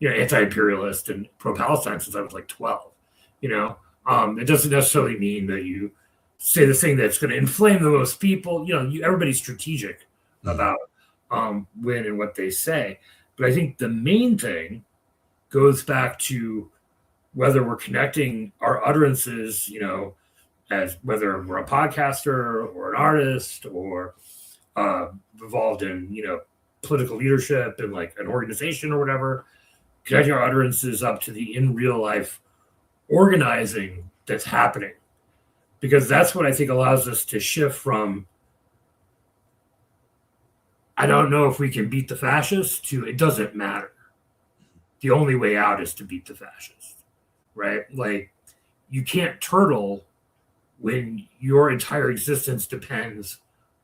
anti-imperialist and pro-Palestine since I was like 12. It doesn't necessarily mean that you say the thing that's going to inflame the most people. Everybody's strategic about when and what they say. But I think the main thing goes back to whether we're connecting our utterances, as whether we're a podcaster or an artist or involved in, political leadership in like an organization or whatever, connecting our utterances up to the in real life organizing that's happening. Because that's what I think allows us to shift from, I don't know if we can beat the fascists, to it doesn't matter. The only way out is to beat the fascists, right? Like, you can't turtle when your entire existence depends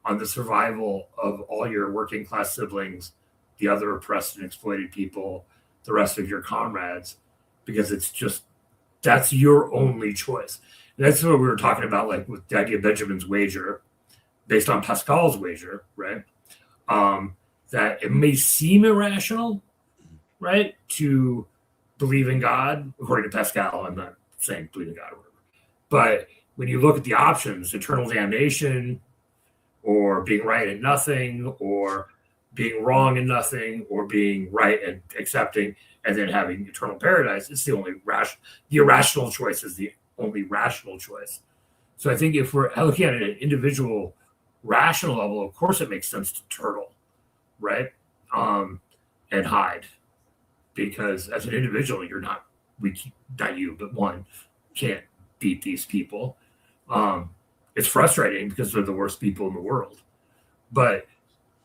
on the survival of all your working class siblings, the other oppressed and exploited people, the rest of your comrades, because that's your only choice. And that's what we were talking about, like with the idea of Benjamin's wager, based on Pascal's wager, right? That it may seem irrational, right, to believe in God, according to Pascal. I'm not saying believe in God or whatever. But when you look at the options, eternal damnation, or being right and nothing, or being wrong and nothing, or being right and accepting, and then having eternal paradise, it's the only the irrational choice is the only rational choice. So I think if we're looking at it at an individual rational level, of course it makes sense to turtle, right? And hide. Because as an individual, not you, but one can't beat these people. It's frustrating because they're the worst people in the world. But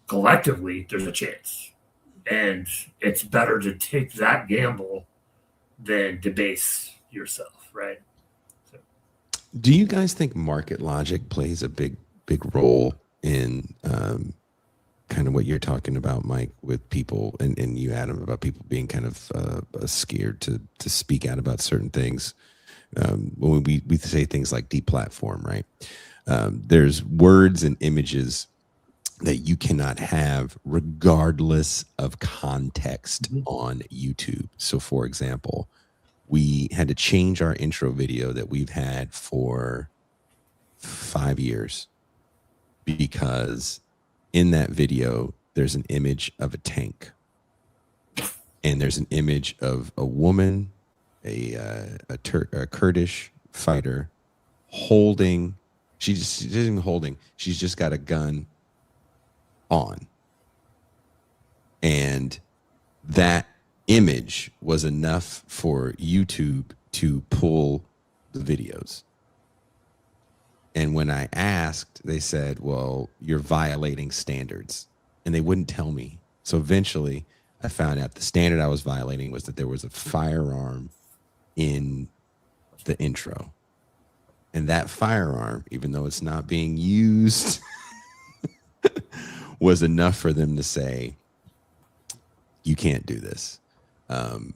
collectively, there's a chance. And it's better to take that gamble than debase yourself, right? So. Do you guys think market logic plays a big role in kind of what you're talking about, Mike, with people and you, Adam, about people being kind of scared to speak out about certain things? When we say things like deplatform, right? There's words and images that you cannot have regardless of context on YouTube. So for example, we had to change our intro video that we've had for 5 years because in that video, there's an image of a tank and there's an image of a woman, a Kurdish fighter holding, she isn't even holding, she's just got a gun on. And that image was enough for YouTube to pull the videos. And when I asked, they said, well, you're violating standards. And they wouldn't tell me. So eventually I found out the standard I was violating was that there was a firearm in the intro. And that firearm, even though it's not being used, was enough for them to say, you can't do this. I'm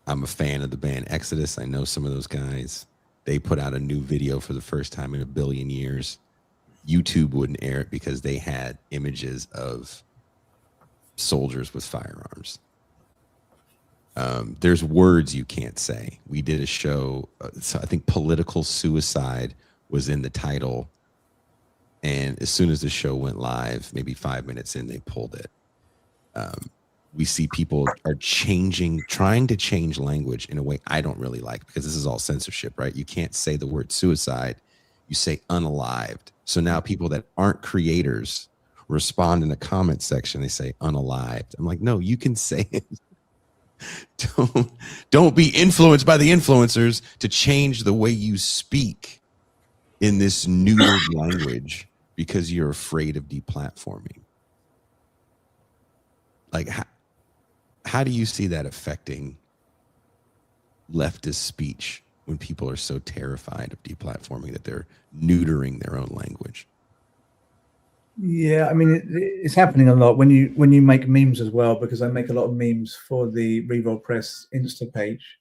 a fan of the band Exodus. I know some of those guys. They put out a new video for the first time in a billion years. YouTube wouldn't air it because they had images of soldiers with firearms. There's words you can't say. We did a show, so I think political suicide was in the title. And as soon as the show went live, maybe 5 minutes in, they pulled it. We see people are trying to change language in a way I don't really like, because this is all censorship, right? You can't say the word suicide, you say unalived. So now people that aren't creators respond in the comment section, they say unalived. I'm like, no, you can say it. Don't be influenced by the influencers to change the way you speak in this neutered language because you're afraid of deplatforming. Like, how do you see that affecting leftist speech when people are so terrified of deplatforming that they're neutering their own language? Yeah, I mean, it's happening a lot when you make memes as well, because I make a lot of memes for the Revol Press Insta page,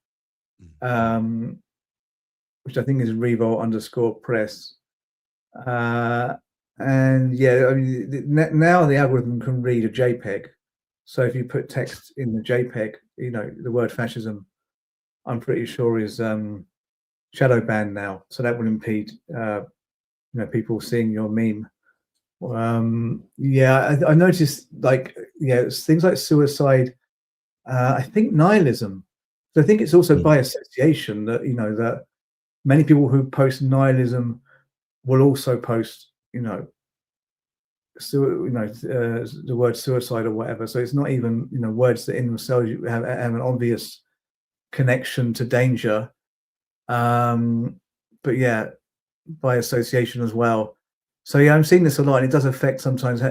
which I think is Revol_press. And yeah, I mean, now the algorithm can read a JPEG. So if you put text in the JPEG, you know, the word fascism, I'm pretty sure is shadow banned now. So that will impede, people seeing your meme. Yeah, I noticed, like, things like suicide. I think nihilism. So I think it's also by association that that many people who post nihilism will also post the word suicide or whatever. So it's not even words that in themselves have an obvious connection to danger, but yeah, by association as well. So yeah, I'm seeing this a lot, and it does affect sometimes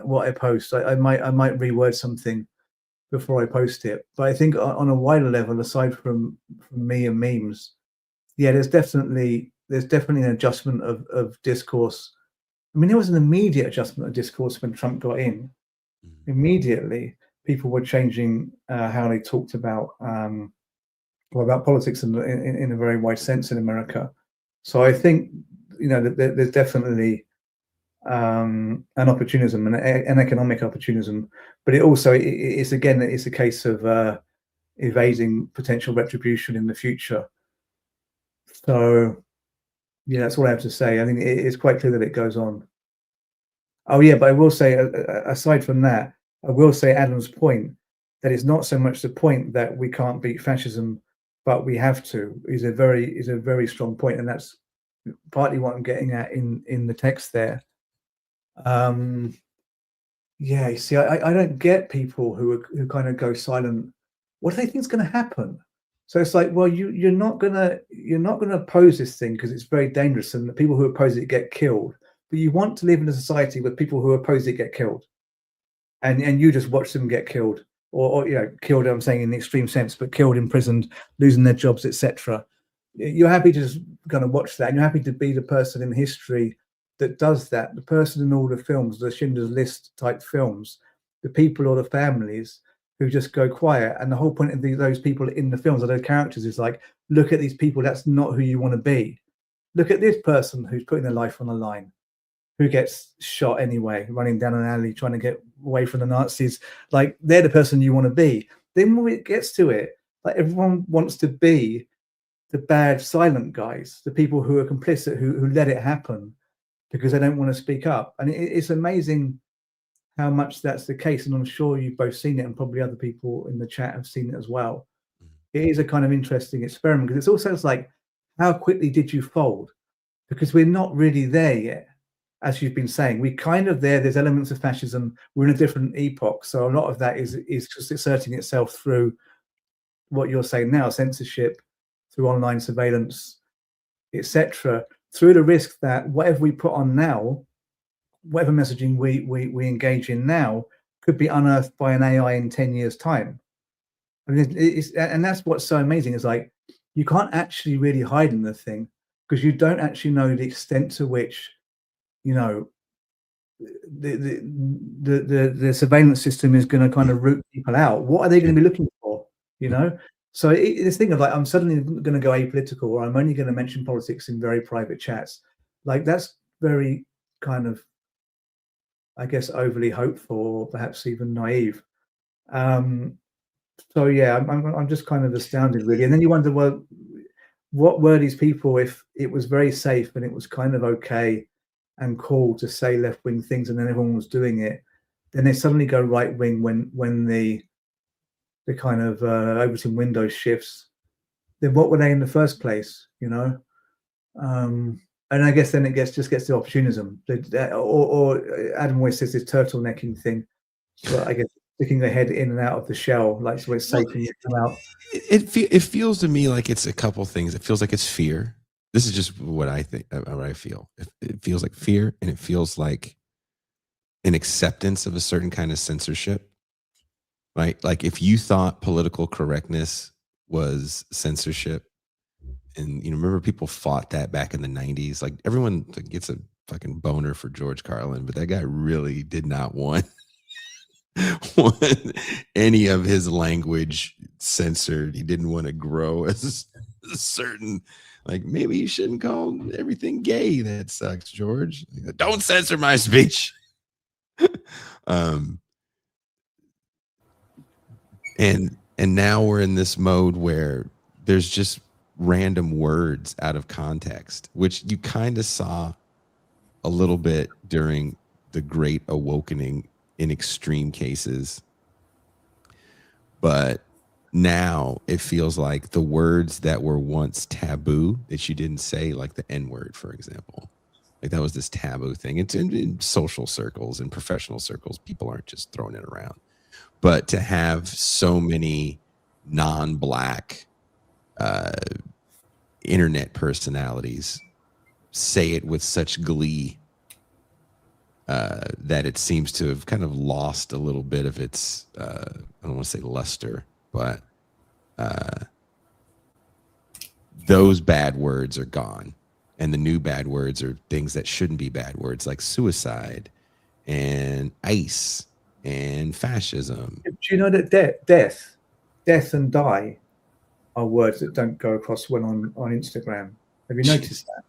what I post. I might reword something before I post it, but I think on a wider level, aside from me and memes, yeah, there's definitely an adjustment of discourse. I mean, there was an immediate adjustment of discourse when Trump got in. Immediately, people were changing how they talked about politics in a very wide sense in America. So I think there's definitely an opportunism, an economic opportunism, but it's a case of evading potential retribution in the future. So yeah, that's what I have to say. I think it's quite clear that it goes on. Oh yeah, but I will say, aside from that, I will say Adam's point that it's not so much the point that we can't beat fascism, but we have to, is a very strong point, and that's partly what I'm getting at in the text there. Yeah, you see, I don't get people who kind of go silent. What do they think is going to happen? So it's like, well, you're not gonna oppose this thing because it's very dangerous, and the people who oppose it get killed. But you want to live in a society where people who oppose it get killed, and you just watch them get killed, or killed. I'm saying in the extreme sense, but killed, imprisoned, losing their jobs, etc. You're happy to just kind of watch that, and you're happy to be the person in history that does that. The person in all the films, the Schindler's List type films, the people or the families who just go quiet. And the whole point of those people in the films, or those characters, is like, look at these people. That's not who you want to be. Look at this person who's putting their life on the line, who gets shot anyway, running down an alley trying to get away from the Nazis. Like, they're the person you want to be. Then when it gets to it, like, everyone wants to be the bad silent guys, the people who are complicit, who let it happen because they don't want to speak up. And it's amazing how much that's the case. And I'm sure you've both seen it, and probably other people in the chat have seen it as well. It is a kind of interesting experiment, because it's also like, how quickly did you fold? Because we're not really there yet. As you've been saying, we kind of there. There's elements of fascism. We're in a different epoch, so a lot of that is just asserting itself through what you're saying now: censorship, through online surveillance, etc. Through the risk that whatever we put on now, whatever messaging we engage in now, could be unearthed by an AI in 10 years' time. I mean, and that's what's so amazing. Is like, you can't actually really hide in the thing, because you don't actually know the extent to which, you know, the surveillance system is going to kind of root people out. What are they going to be looking for? You know, so this thing of like, I'm suddenly going to go apolitical, or I'm only going to mention politics in very private chats, like, that's very kind of, I guess, overly hopeful, or perhaps even naive. So yeah, I'm just kind of astounded, really. And then you wonder, well, what were these people if it was very safe and it was kind of okay and cool to say left-wing things, and then everyone was doing it? Then they suddenly go right-wing when the kind of Overton window shifts. Then what were they in the first place? You know. And I guess then it just gets to opportunism, or Adam always says this turtlenecking thing. But I guess sticking their head in and out of the shell, like, so it's safe when you come out. It feels to me like it's a couple things. It feels like it's fear. This is just what I think, what I feel. It feels like fear, and it feels like an acceptance of a certain kind of censorship, right? Like, if you thought political correctness was censorship, and, you know, remember people fought that back in the 90s. Like, everyone gets a fucking boner for George Carlin, but that guy really did not want any of his language censored. He didn't want to grow as a certain, like, maybe you shouldn't call everything gay. That sucks, George. Don't censor my speech. And now we're in this mode where there's just random words out of context, which you kind of saw a little bit during the Great Awakening in extreme cases. But now it feels like the words that were once taboo, that you didn't say, like the N-word, for example, like that was this taboo thing. It's in social circles and professional circles. People aren't just throwing it around. But to have so many non-Black internet personalities say it with such glee that it seems to have kind of lost a little bit of its, I don't want to say luster, but those bad words are gone. And the new bad words are things that shouldn't be bad words, like suicide and ICE and fascism. Do you know that death and die are words that don't go across well on Instagram? Have you noticed that?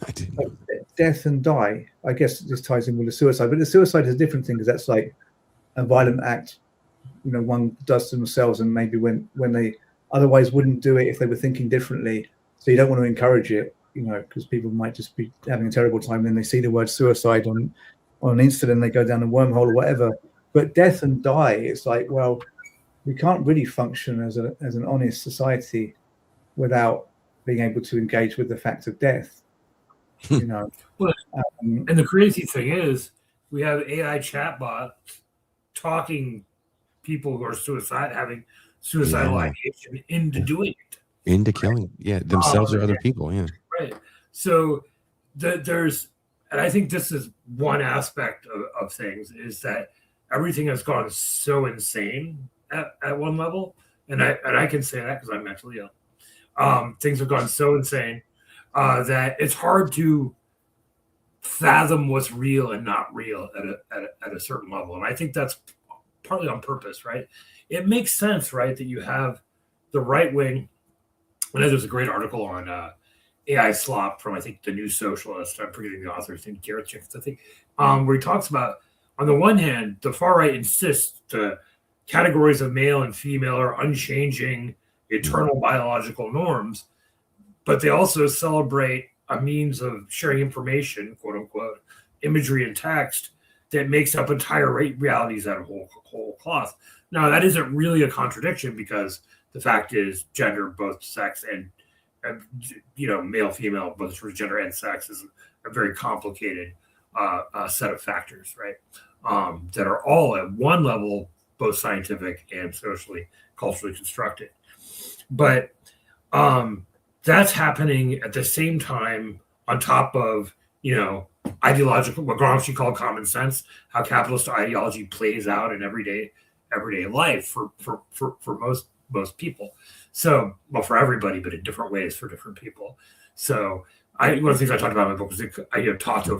I didn't know. Death and die, I guess this ties in with the suicide, but the suicide is a different thing, because that's like a violent act, you know, one does to themselves, and maybe when they otherwise wouldn't do it if they were thinking differently. So you don't want to encourage it, you know, because people might just be having a terrible time, and then they see the word suicide on Insta, and they go down a wormhole or whatever. But death and die, it's like, well, we can't really function as an honest society without being able to engage with the fact of death. You know. Well, and the crazy thing is, we have AI chatbots talking people who are having suicidal ideation into doing it, into killing, themselves or other people, right. So there's, and I think this is one aspect of things, is that everything has gone so insane at one level, and I can say that because I'm mentally ill. Things have gone so insane that it's hard to fathom what's real and not real at a certain level. And I think that's partly on purpose, right? It makes sense, right, that you have the right wing. I know there's a great article on AI slop from, I think, The New Socialist. I'm forgetting the author, I think Garrett Jenkins, I think, where he talks about, on the one hand, the far right insists the categories of male and female are unchanging, eternal biological norms, but they also celebrate a means of sharing information, quote unquote, imagery and text that makes up entire realities out of whole cloth. Now, that isn't really a contradiction, because the fact is gender, both sex and male, female, both for gender and sex, is a very complicated set of factors, right? That are all at one level, both scientific and socially, culturally constructed. But that's happening at the same time on top of, ideological, what Gramsci called common sense, how capitalist ideology plays out in everyday life for most people. So, well, for everybody, but in different ways for different people. So one of the things I talked about in my book was tato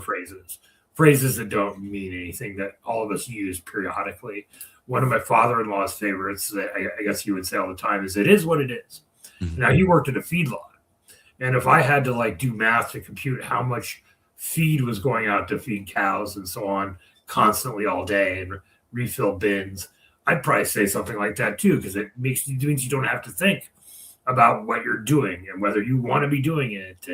phrases that don't mean anything, that all of us use periodically. One of my father-in-law's favorites, that I guess he would say all the time, is, "It is what it is." Mm-hmm. Now, he worked at a feedlot, and if I had to do math to compute how much feed was going out to feed cows and so on constantly all day and refill bins, I'd probably say something like that too, because it means you don't have to think about what you're doing and whether you want to be doing it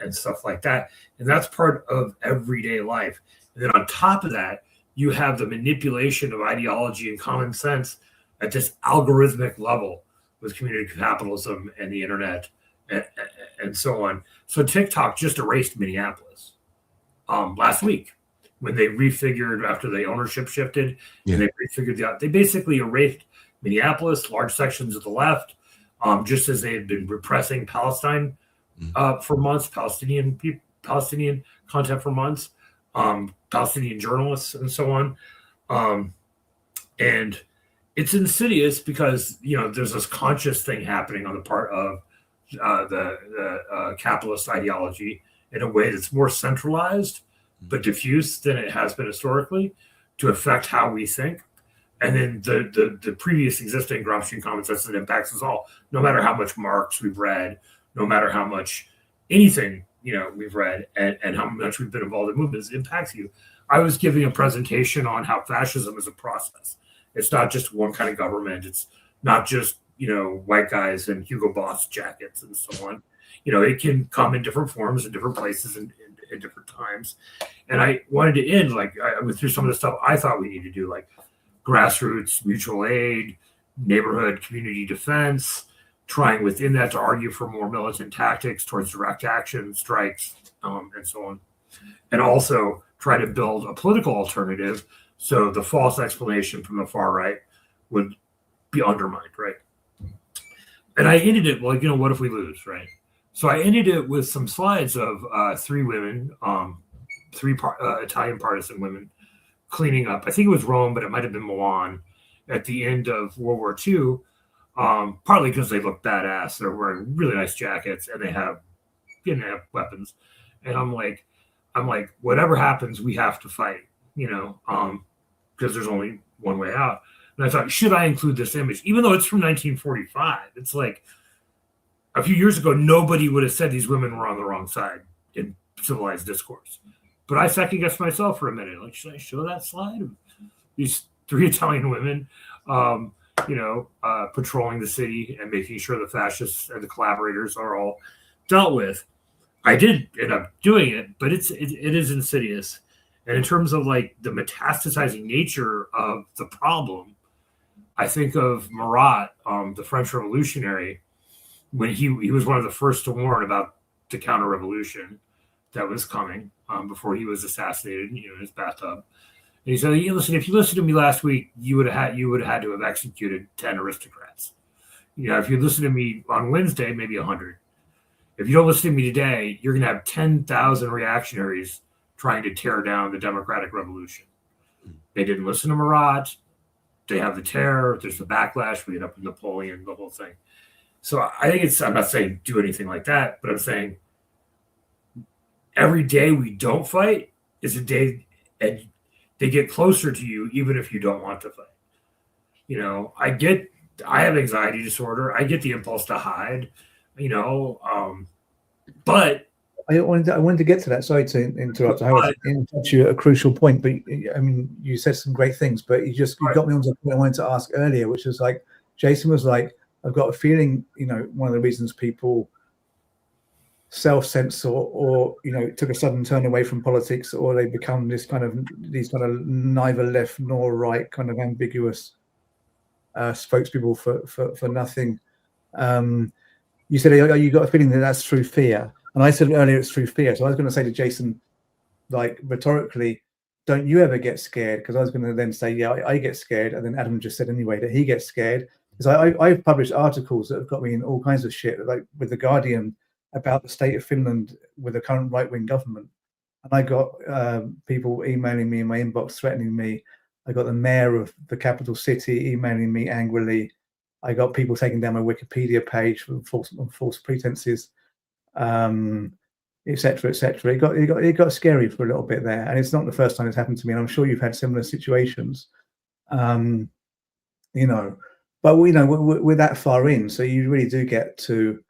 and stuff like that. And that's part of everyday life. And then on top of that, you have the manipulation of ideology and common sense at this algorithmic level with community capitalism and the internet and so on. So TikTok just erased Minneapolis last week, when they refigured after the ownership shifted, and they refigured they basically erased Minneapolis, large sections of the left, just as they had been repressing Palestine for months, Palestinian content for months, Palestinian journalists and so on. And it's insidious because, there's this conscious thing happening on the part of the capitalist ideology in a way that's more centralized but diffuse than it has been historically, to affect how we think. And then the previous existing Gramscian common sense that impacts us all, no matter how much Marx we've read, no matter how much anything we've read, and how much we've been involved in movements, impacts you. I was giving a presentation on how fascism is a process. It's not just one kind of government. It's not just white guys and Hugo Boss jackets and so on. It can come in different forms in different places and at different times. And I wanted to end, I went through some of the stuff I thought we need to do, like grassroots mutual aid, neighborhood community defense, trying within that to argue for more militant tactics towards direct action, strikes, and so on. And also try to build a political alternative so the false explanation from the far right would be undermined, right? And I ended it, what if we lose, right? So I ended it with some slides of three women, Italian partisan women, cleaning up. I think it was Rome, but it might have been Milan at the end of World War II, partly because they look badass. They're wearing really nice jackets and they have weapons. And I'm like, whatever happens, we have to fight, because there's only one way out. And I thought, should I include this image? Even though it's from 1945, it's like a few years ago, nobody would have said these women were on the wrong side in civilized discourse. But I second guessed myself for a minute. Should I show that slide of these three Italian women, patrolling the city and making sure the fascists and the collaborators are all dealt with? I did end up doing it, but it is insidious. And in terms of the metastasizing nature of the problem, I think of Marat, the French revolutionary, when he was one of the first to warn about the counter-revolution that was coming before he was assassinated in his bathtub. And he said, listen, if you listened to me last week, you would have had to have executed 10 aristocrats. If you listen to me on Wednesday, maybe 100. If you don't listen to me today, you're going to have 10,000 reactionaries trying to tear down the democratic revolution. They didn't listen to Marat. They have the terror. There's the backlash. We end up with Napoleon, the whole thing. So I think I'm not saying do anything like that, but I'm saying every day we don't fight is a day and they get closer to you, even if you don't want to fight. I have anxiety disorder. I get the impulse to hide, you know. But I wanted to get to that. Sorry to interrupt. I was interrupt you at a crucial point, but I mean, you said some great things, but you got me onto the point I wanted to ask earlier, which was like, Jason was like, I've got a feeling, you know, one of the reasons people self-censor or, you know, took a sudden turn away from politics, or they become these kind of neither left nor right kind of ambiguous spokespeople for nothing. You said, oh, you got a feeling that that's through fear. And I said earlier it's through fear. So I was going to say to Jason, like rhetorically, don't you ever get scared? Because I was going to then say, yeah, I get scared. And then Adam just said anyway that he gets scared. Because I've published articles that have got me in all kinds of shit, like with The Guardian about the state of Finland with the current right-wing government. And I got people emailing me in my inbox, threatening me. I got the mayor of the capital city emailing me angrily. I got people taking down my Wikipedia page for false pretenses, etc., etc. It got scary for a little bit there, and it's not the first time it's happened to me. And I'm sure you've had similar situations, you know. But you know, we're that far in, so you really do get to,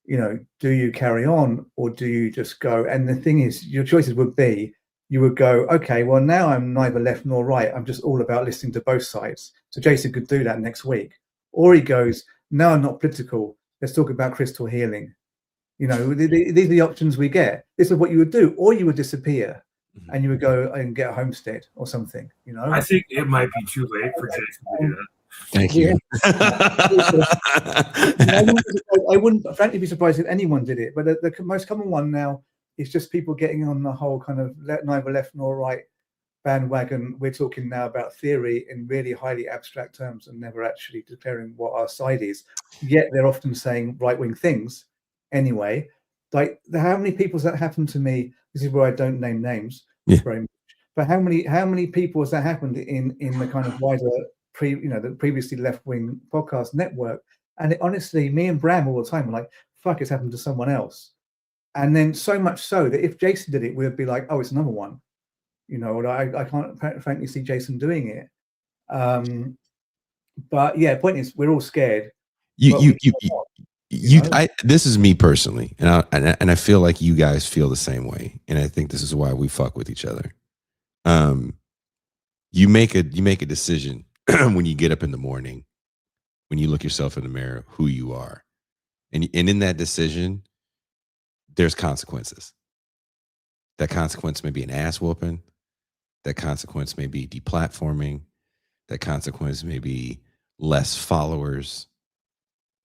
you know, do you carry on or do you just go? And the thing is, your choices would be, you would go, okay, well now I'm neither left nor right. I'm just all about listening to both sides. So Jason could do that next week. Or he goes, no, I'm not political. Let's talk about crystal healing. You know, these are the options we get. This is what you would do. Or you would disappear and you would go and get a homestead or something, you know. I think it might be too late for Jason to do that. Thank you. I wouldn't frankly be surprised if anyone did it. But the most common one now is just people getting on the whole kind of neither left nor right bandwagon. We're talking now about theory in really highly abstract terms and never actually declaring what our side is. Yet they're often saying right-wing things anyway. Like how many people has that happened to me? This is where I don't name names very much. But how many people has that happened in the kind of wider the previously left-wing podcast network? And honestly, me and Bram all the time are like, fuck, it's happened to someone else. And then so much so that if Jason did it, we'd be like, oh, it's another one. You know, I can't frankly see Jason doing it. But yeah, point is, we're all scared. This is me personally, and I feel like you guys feel the same way, and I think this is why we fuck with each other. You make a decision when you get up in the morning, when you look yourself in the mirror, who you are, and in that decision, there's consequences. That consequence may be an ass whooping. That consequence may be deplatforming. That consequence may be less followers.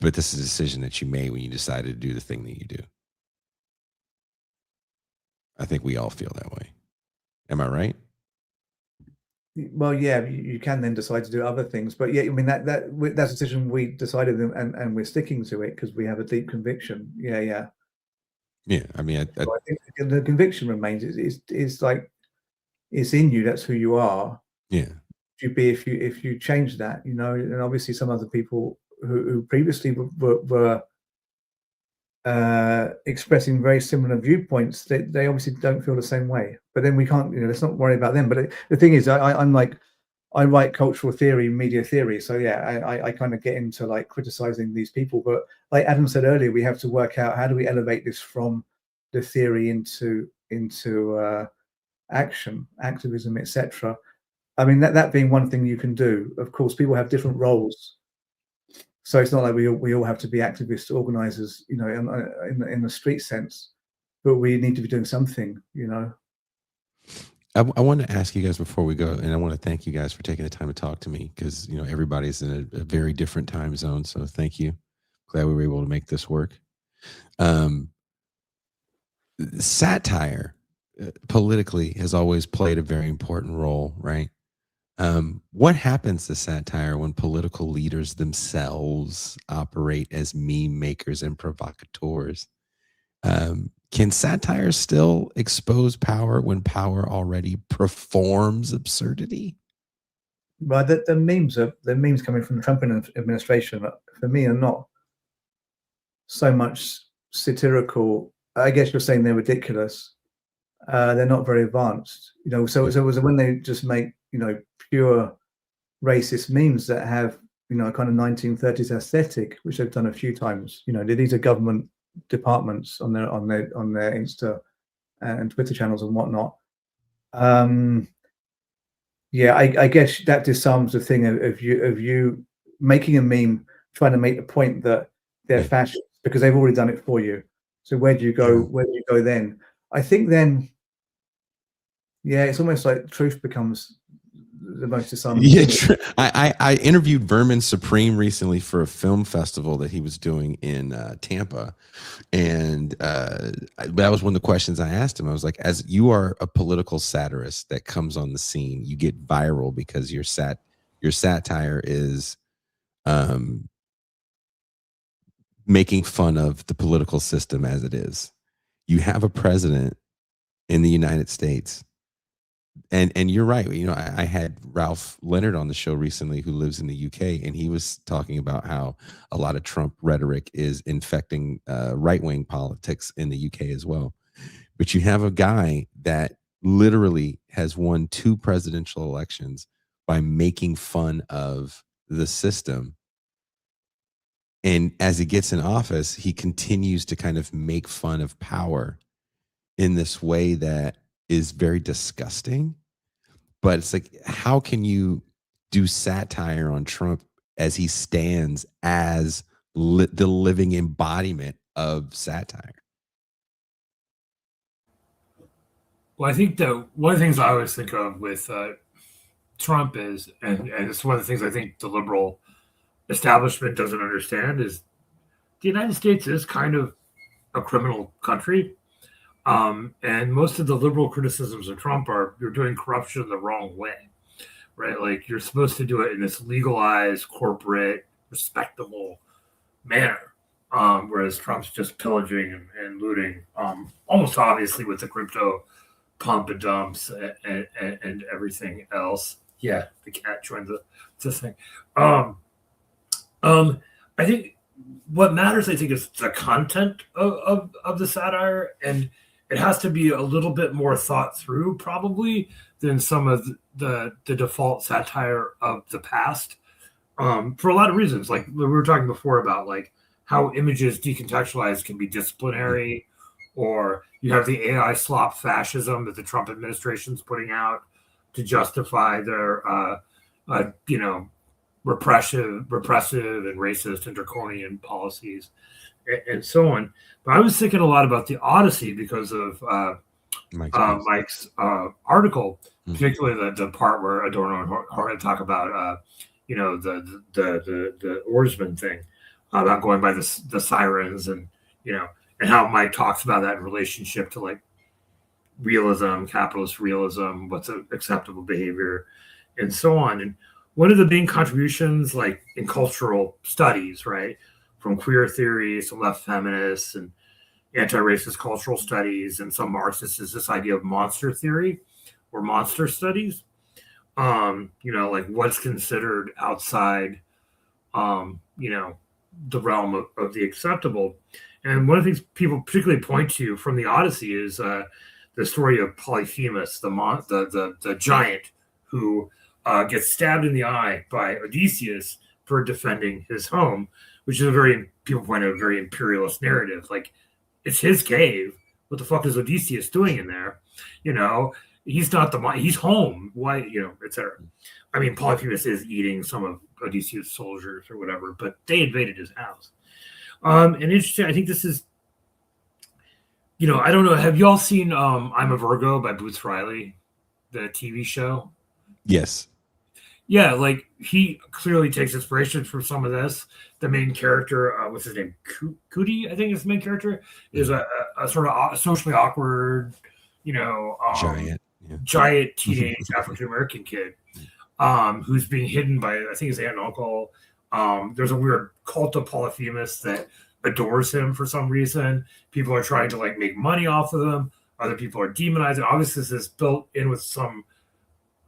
But this is a decision that you made when you decided to do the thing that you do. I think we all feel that way. Am I right? Well, yeah, you can then decide to do other things. But yeah, I mean, that's a decision we decided and we're sticking to it because we have a deep conviction. Yeah. I mean, I think the conviction remains. It's like, it's in you. That's who you are. Yeah. You'd be if you change that, you know. And obviously, some other people who previously were expressing very similar viewpoints, they obviously don't feel the same way. But then we can't, you know, let's not worry about them. But the thing is, I'm like, I write cultural theory, media theory. So yeah, I kind of get into like criticizing these people. But like Adam said earlier, we have to work out how do we elevate this from the theory into action, activism, etc. I mean, that being one thing you can do. Of course, people have different roles, so it's not like we all have to be activist organizers, you know, in the street sense. But we need to be doing something, you know. I want to ask you guys before we go, and I want to thank you guys for taking the time to talk to me, because you know everybody's in a very different time zone. So thank you. Glad we were able to make this work. Satire politically has always played a very important role, right? What happens to satire when political leaders themselves operate as meme makers and provocateurs? Can satire still expose power when power already performs absurdity? Well, the memes coming from the Trump administration, for me, are not so much satirical. I guess you're saying they're ridiculous. They're not very advanced, you know. So it was when they just make, you know, pure racist memes that have a kind of 1930s aesthetic, which they've done a few times. These are government departments on their Insta and Twitter channels and whatnot. I guess that disarms the thing of you making a meme, trying to make the point that they're fascist because they've already done it for you. So where do you go? Where do you go then? I think then, it's almost like truth becomes the most disarming. I interviewed Vermin Supreme recently for a film festival that he was doing in Tampa, and that was one of the questions I asked him. I was like, as you are a political satirist that comes on the scene, you get viral because your satire is making fun of the political system as it is. You have a president in the United States. And you're right. I had Ralph Leonard on the show recently, who lives in the UK, and he was talking about how a lot of Trump rhetoric is infecting right-wing politics in the UK as well. But you have a guy that literally has won 2 presidential elections by making fun of the system. And as he gets in office, he continues to kind of make fun of power in this way that is very disgusting. But it's like, how can you do satire on Trump as he stands as the living embodiment of satire? Well, I think that one of the things I always think of with Trump is, and it's one of the things I think the liberal establishment doesn't understand, is the United States is kind of a criminal country. And most of the liberal criticisms of Trump are, you're doing corruption the wrong way, right? Like, you're supposed to do it in this legalized, corporate, respectable manner. Whereas Trump's just pillaging and looting, almost obviously with the crypto pump and dumps and everything else. Yeah, the cat joined the thing. I think what matters, is the content of the satire, and it has to be a little bit more thought through, probably, than some of the default satire of the past, for a lot of reasons. Like we were talking before about, like, how images decontextualized can be disciplinary, or you have the AI slop fascism that the Trump administration's putting out to justify their, repressive and racist and draconian policies, and so on. But I was thinking a lot about the Odyssey because of Mike's article, particularly the part where Adorno and Horkheimer talk about, the oarsman thing, about going by the sirens, and and how Mike talks about that in relationship to, like, realism, capitalist realism, what's acceptable behavior, and so on. And one of the main contributions, like, in cultural studies, right, from queer theories to left feminists and anti-racist cultural studies and some Marxists, is this idea of monster theory or monster studies. Like, what's considered outside, the realm of the acceptable. And one of the things people particularly point to from the Odyssey is the story of Polyphemus, the giant who gets stabbed in the eye by Odysseus for defending his home, which is people point out, a very imperialist narrative. Like, it's his cave. What the fuck is Odysseus doing in there? He's not he's home. Why, etc. I mean, Polyphemus is eating some of Odysseus' soldiers or whatever, but they invaded his house. And interesting, I think this is, I don't know. Have y'all seen I'm a Virgo by Boots Riley, the TV show? Yes. Yeah, like, he clearly takes inspiration from some of this. The main character, what's his name? Cootie, I think is the main character, is a sort of socially awkward, giant teenage African American kid, who's being hidden by, I think, his aunt and uncle. There's a weird cult of Polyphemus that adores him for some reason. People are trying to, like, make money off of him. Other people are demonizing. Obviously, this is built in with some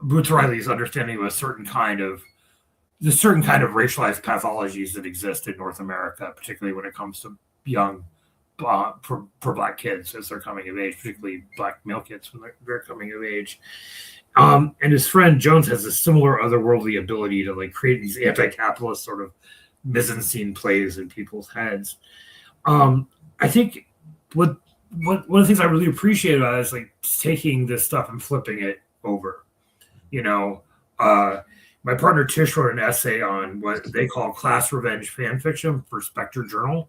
Boots Riley's understanding of a certain kind of racialized pathologies that exist in North America, particularly when it comes to young for Black kids as they're coming of age, particularly Black male kids when they're coming of age. And his friend Jones has a similar otherworldly ability to like create these anti-capitalist sort of mise-en-scene plays in people's heads. I think what one of the things I really appreciate about it is like taking this stuff and flipping it over. You know, my partner Tish wrote an essay on what they call class revenge fan fiction for Spectre Journal,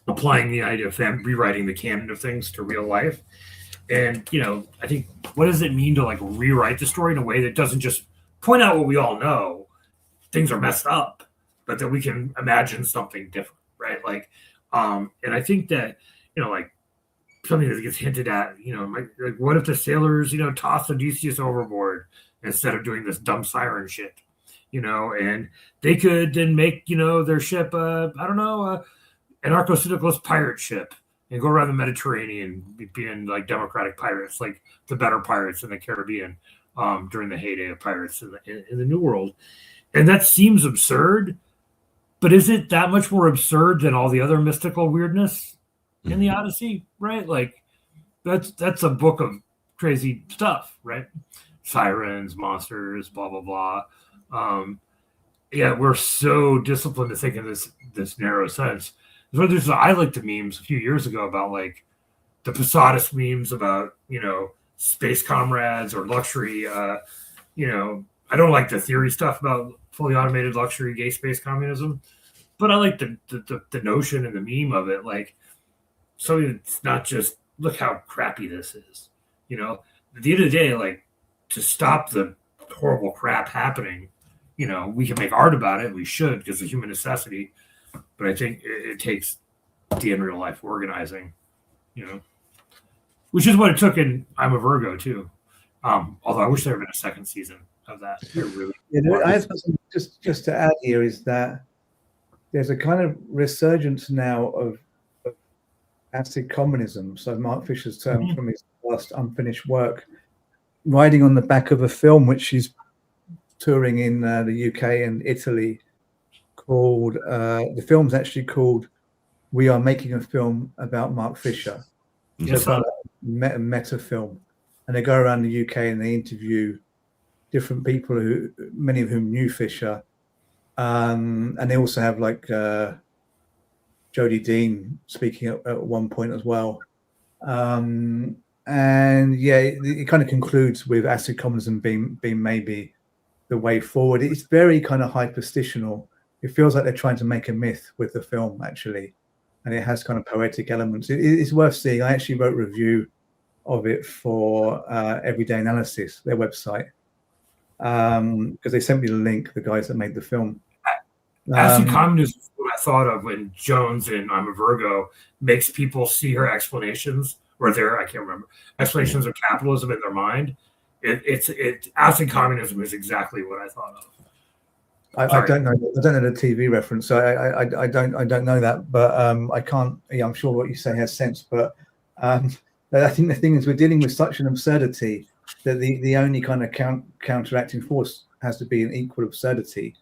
applying the idea of rewriting the canon of things to real life. And, you know, I think what does it mean to like rewrite the story in a way that doesn't just point out what we all know, things are messed up, but that we can imagine something different, right? Like, and I think that, you know, like something that gets hinted at, you know, like what if the sailors, you know, tossed Odysseus overboard instead of doing this dumb siren shit, you know, and they could then make, you know, their ship, anarcho-syndicalist pirate ship and go around the Mediterranean being like democratic pirates, like the better pirates in the Caribbean during the heyday of pirates in the New World. And that seems absurd, but is it that much more absurd than all the other mystical weirdness in the Odyssey, right? Like that's a book of crazy stuff, right? Sirens, monsters, blah, blah, blah. Yeah, we're so disciplined to think in this narrow sense. I liked the memes a few years ago about like the Posadas memes about, you know, space comrades or luxury. You know, I don't like the theory stuff about fully automated luxury gay space communism, but I like the notion and the meme of it. Like, so it's not just look how crappy this is. You know, at the end of the day, like to stop the horrible crap happening, you know, we can make art about it. We should because it's a human necessity. But I think it takes the in real life organizing, you know, which is what it took in I'm a Virgo too. Although I wish there had been a second season of that. I have something just to add here is that there's a kind of resurgence now of acid communism. So Mark Fisher's term from his last unfinished work, riding on the back of a film which he's touring in the UK and Italy. Called the film's actually called "We Are Making a Film About Mark Fisher." It's a meta film, and they go around the UK and they interview different people who, many of whom knew Fisher, and they also have like Jodie Dean speaking at one point as well. And yeah, it kind of concludes with acid communism being maybe the way forward. It's very kind of hyperstitional. It feels like they're trying to make a myth with the film, actually, and it has kind of poetic elements. It's worth seeing. I actually wrote a review of it for Everyday Analysis, their website, because they sent me the link, the guys that made the film. Acid communism is what I thought of when Jones in I'm a Virgo makes people see her explanations, or I can't remember, explanations of capitalism in their mind. Acid communism is exactly what I thought of. I don't know the TV reference, so I don't know that, but I can't. Yeah, I'm sure what you say has sense, but I think the thing is we're dealing with such an absurdity that the only kind of counteracting force has to be an equal absurdity,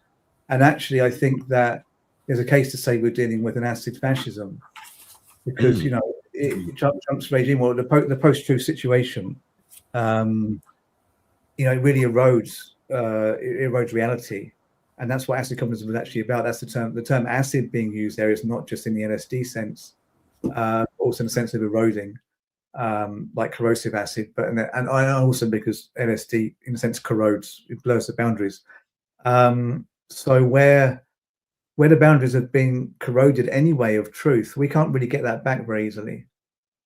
and actually I think that there's a case to say we're dealing with an acid fascism because you know Trump's regime or the post-truth situation, you know, it really erodes reality. And that's what acid communism is actually about. That's the term. The term acid being used there is not just in the LSD sense, also in the sense of eroding, like corrosive acid. But and also because LSD, in a sense, corrodes. It blurs the boundaries. So where the boundaries have been corroded anyway of truth, we can't really get that back very easily.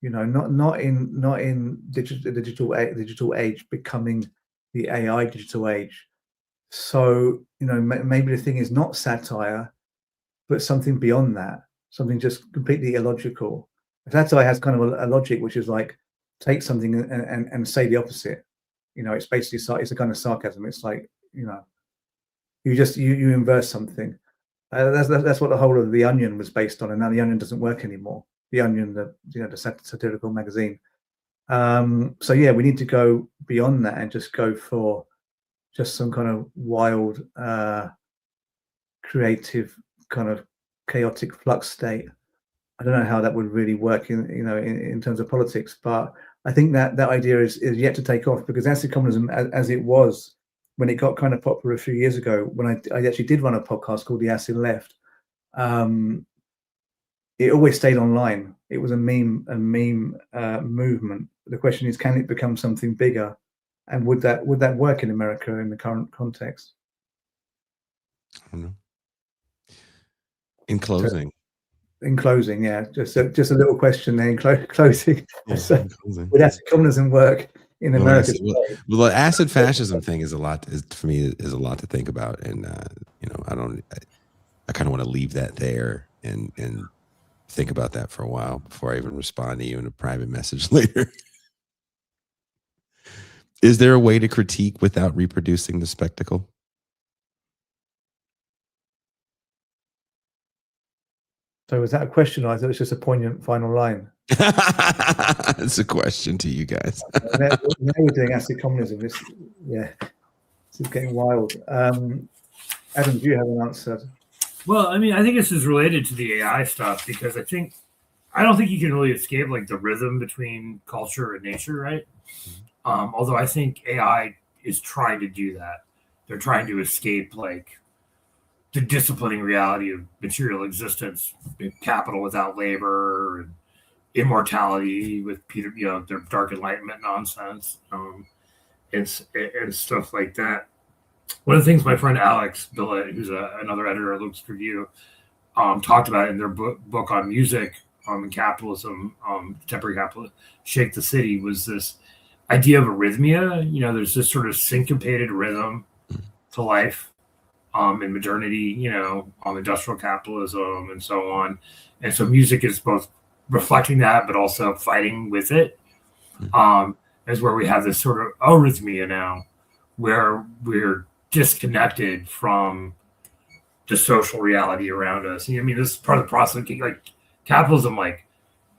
You know, not in digital age becoming the AI digital age. So, you know, maybe the thing is not satire, but something beyond that, something just completely illogical. Satire has kind of a logic, which is like take something and say the opposite. You know, it's basically it's a kind of sarcasm. It's like, you know, you inverse something. That's what the whole of The Onion was based on, and now The Onion doesn't work anymore. The Onion, the satirical magazine. So yeah, we need to go beyond that and just go for just some kind of wild, creative, kind of chaotic flux state. I don't know how that would really work in terms of politics, but I think that idea is yet to take off, because acid communism, as it was when it got kind of popular a few years ago, when I actually did run a podcast called The Acid Left, it always stayed online. It was a meme movement. The question is, can it become something bigger, and would that work in America in the current context? I don't know. In closing, yeah, just a little question there in closing. Yeah, So, in closing. would acid communism work in America? Well, the acid fascism thing is for me is a lot to think about, and I kind of want to leave that there and think about that for a while before I even respond to you in a private message later. Is there a way to critique without reproducing the spectacle? So was that a question, or I thought it was just a poignant final line? It's a question to you guys. Now we're doing acid communism. This is getting wild. Adam, do you have an answer? Well, I mean, I think this is related to the AI stuff, because I don't think you can really escape like the rhythm between culture and nature, right? Although I think AI is trying to do that. They're trying to escape like the disciplining reality of material existence, capital without labor, and immortality with their dark enlightenment nonsense, and stuff like that. One of the things my friend Alex Billet, who's another editor at Luke's Review, talked about in their book on music, and capitalism, contemporary capitalism, Shake the City, was this idea of arrhythmia. There's this sort of syncopated rhythm to life, in modernity, industrial capitalism and so on. And so music is both reflecting that, but also fighting with it. As where we have this sort of arrhythmia now, where we're disconnected from the social reality around us. I mean, this is part of the process. Like capitalism, like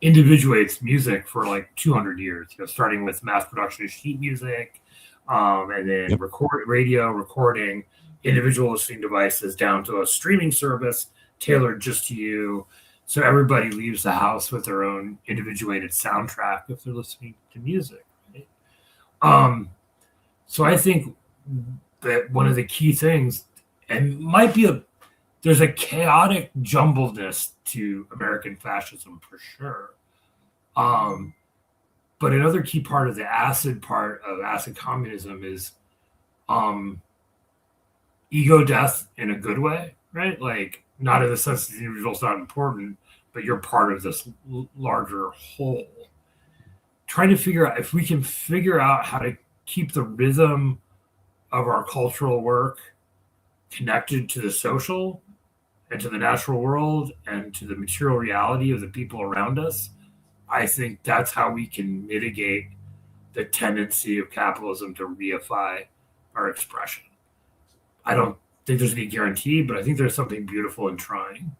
individuates music for like 200 years. Starting with mass production of sheet music, and then radio recording, individual listening devices, down to a streaming service tailored just to you. So everybody leaves the house with their own individuated soundtrack if they're listening to music. Right? So I think that one of the key things, and might be there's a chaotic jumbledness to American fascism for sure. But another key part of the acid communism is ego death in a good way, right? Like, not in the sense that the individual's not important, but you're part of this larger whole. Trying to figure out if we can figure out how to keep the rhythm of our cultural work connected to the social and to the natural world and to the material reality of the people around us. I think that's how we can mitigate the tendency of capitalism to reify our expression. I don't think there's any guarantee, but I think there's something beautiful in trying,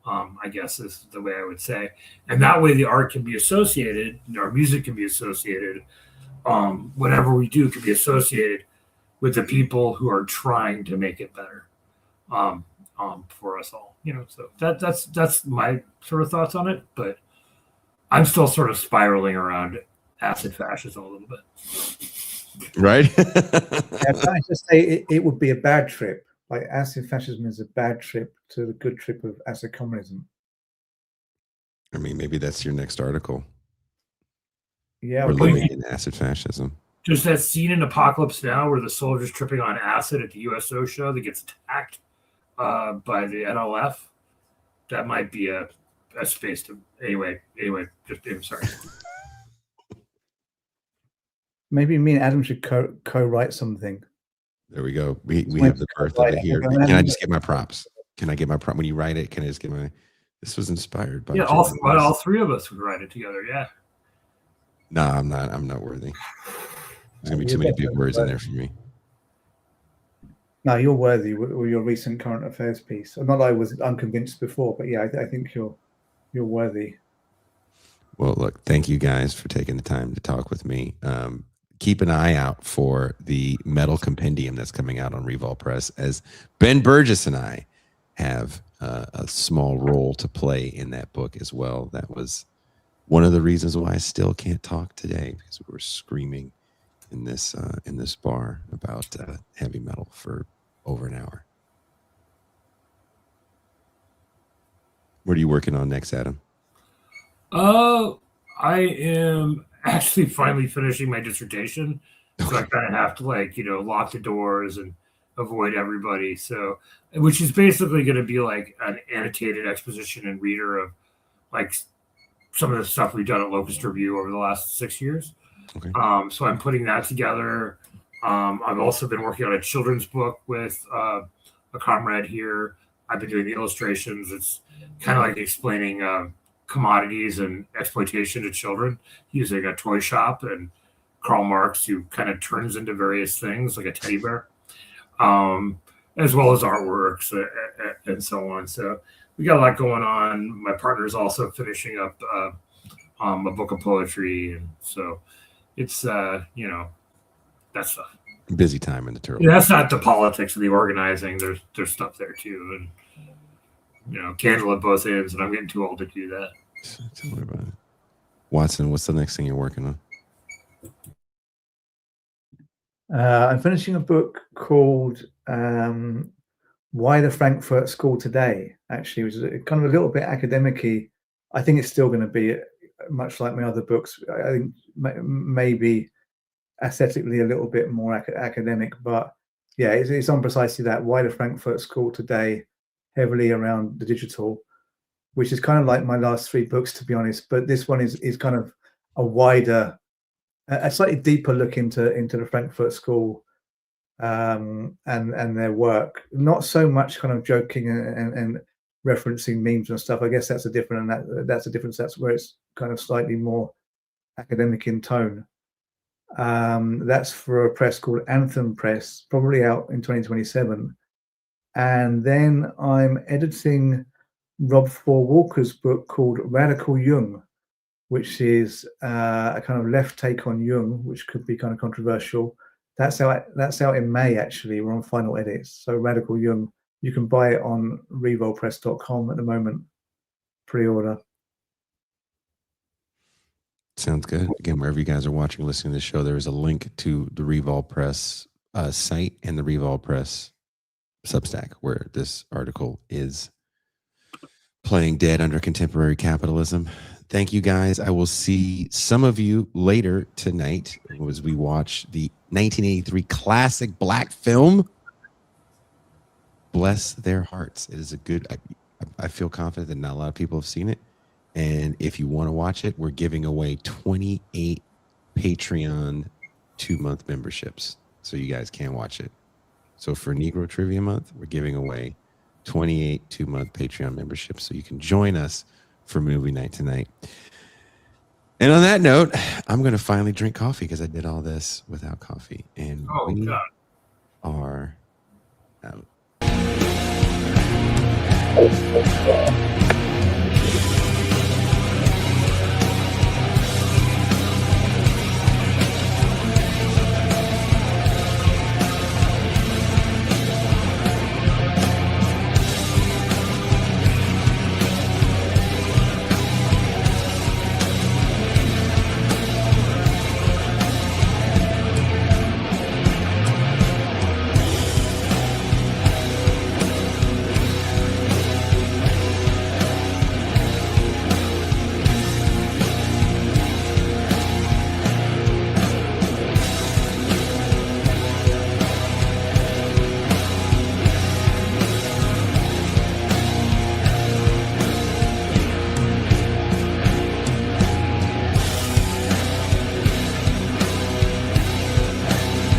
I guess is the way I would say. And that way the art can be associated, our music can be associated, whatever we do can be associated with the people who are trying to make it better for us all. So that's my sort of thoughts on it, but I'm still sort of spiraling around acid fascism a little bit. Right? I just say it would be a bad trip. Like acid fascism is a bad trip to the good trip of acid communism. I mean, maybe that's your next article. Yeah, we're living in acid fascism. There's that scene in Apocalypse Now where the soldier's tripping on acid at the USO show that gets attacked by the NLF. That might be a space to anyway. I'm sorry. Maybe me and Adam should co-write something. There we go. We have the birth of it here. Can I just get my props? Can I get my prop when you write it? Can I just get my? This was inspired by. Yeah, all three of us would write it together. Yeah. No, I'm not worthy. There's gonna be too many big words in there for me. No, you're worthy with your recent current affairs piece. Not that I was unconvinced before, but yeah, I think you're worthy. Well, look, thank you guys for taking the time to talk with me. Keep an eye out for the metal compendium that's coming out on Revol Press, as Ben Burgess and I have a small role to play in that book as well. That was one of the reasons why I still can't talk today, because we were screaming in this bar about heavy metal for over an hour. What are you working on next, Adam? I am actually finally finishing my dissertation, so I kind of have to lock the doors and avoid everybody. So, which is basically going to be like an annotated exposition and reader of like some of the stuff we've done at Locust Review over the last 6 years. Okay. So I'm putting that together. I've also been working on a children's book with a comrade here. I've been doing the illustrations. It's kind of like explaining commodities and exploitation to children using a toy shop and Karl Marx, who kind of turns into various things like a teddy bear, as well as artworks and so on. So we got a lot going on. My partner is also finishing up a book of poetry, and so it's that stuff. Busy time in the TURL. Yeah, that's not the politics of the organizing. There's stuff there too, and candle at both ends. And I'm getting too old to do that. Tell me about it. Watson, what's the next thing you're working on? I'm finishing a book called Why the Frankfurt School Today, actually, which is kind of a little bit academic-y. I think it's still going to be much like my other books. I think maybe aesthetically a little bit more academic, but yeah, it's on precisely that. Why the Frankfurt School Today, heavily around the digital, which is kind of like my last 3 books, to be honest. But this one is kind of a wider, a slightly deeper look into the Frankfurt School and their work. Not so much kind of joking and referencing memes and stuff. I guess that's a different, and that's a difference. That's where it's kind of slightly more academic in tone. That's for a press called Anthem Press, probably out in 2027. And then I'm editing Rob Walker's book called Radical Jung, which is a kind of left take on Jung, which could be kind of controversial. That's out in May, actually. We're on final edits. So Radical Jung, you can buy it on revolpress.com at the moment, pre-order. Sounds good. Again, wherever you guys are watching or listening to the show, there is a link to the Revol Press site and the Revol Press Substack, where this article is playing dead under contemporary capitalism. Thank you, guys. I will see some of you later tonight as we watch the 1983 classic black film, Bless Their Hearts. It is a good, I feel confident that not a lot of people have seen it. And if you want to watch it, we're giving away 28 Patreon 2-month memberships, so you guys can watch it. So for Negro Trivia Month, we're giving away 28 2-month Patreon memberships, so you can join us for movie night tonight. And on that note, I'm going to finally drink coffee because I did all this without coffee. And we are out.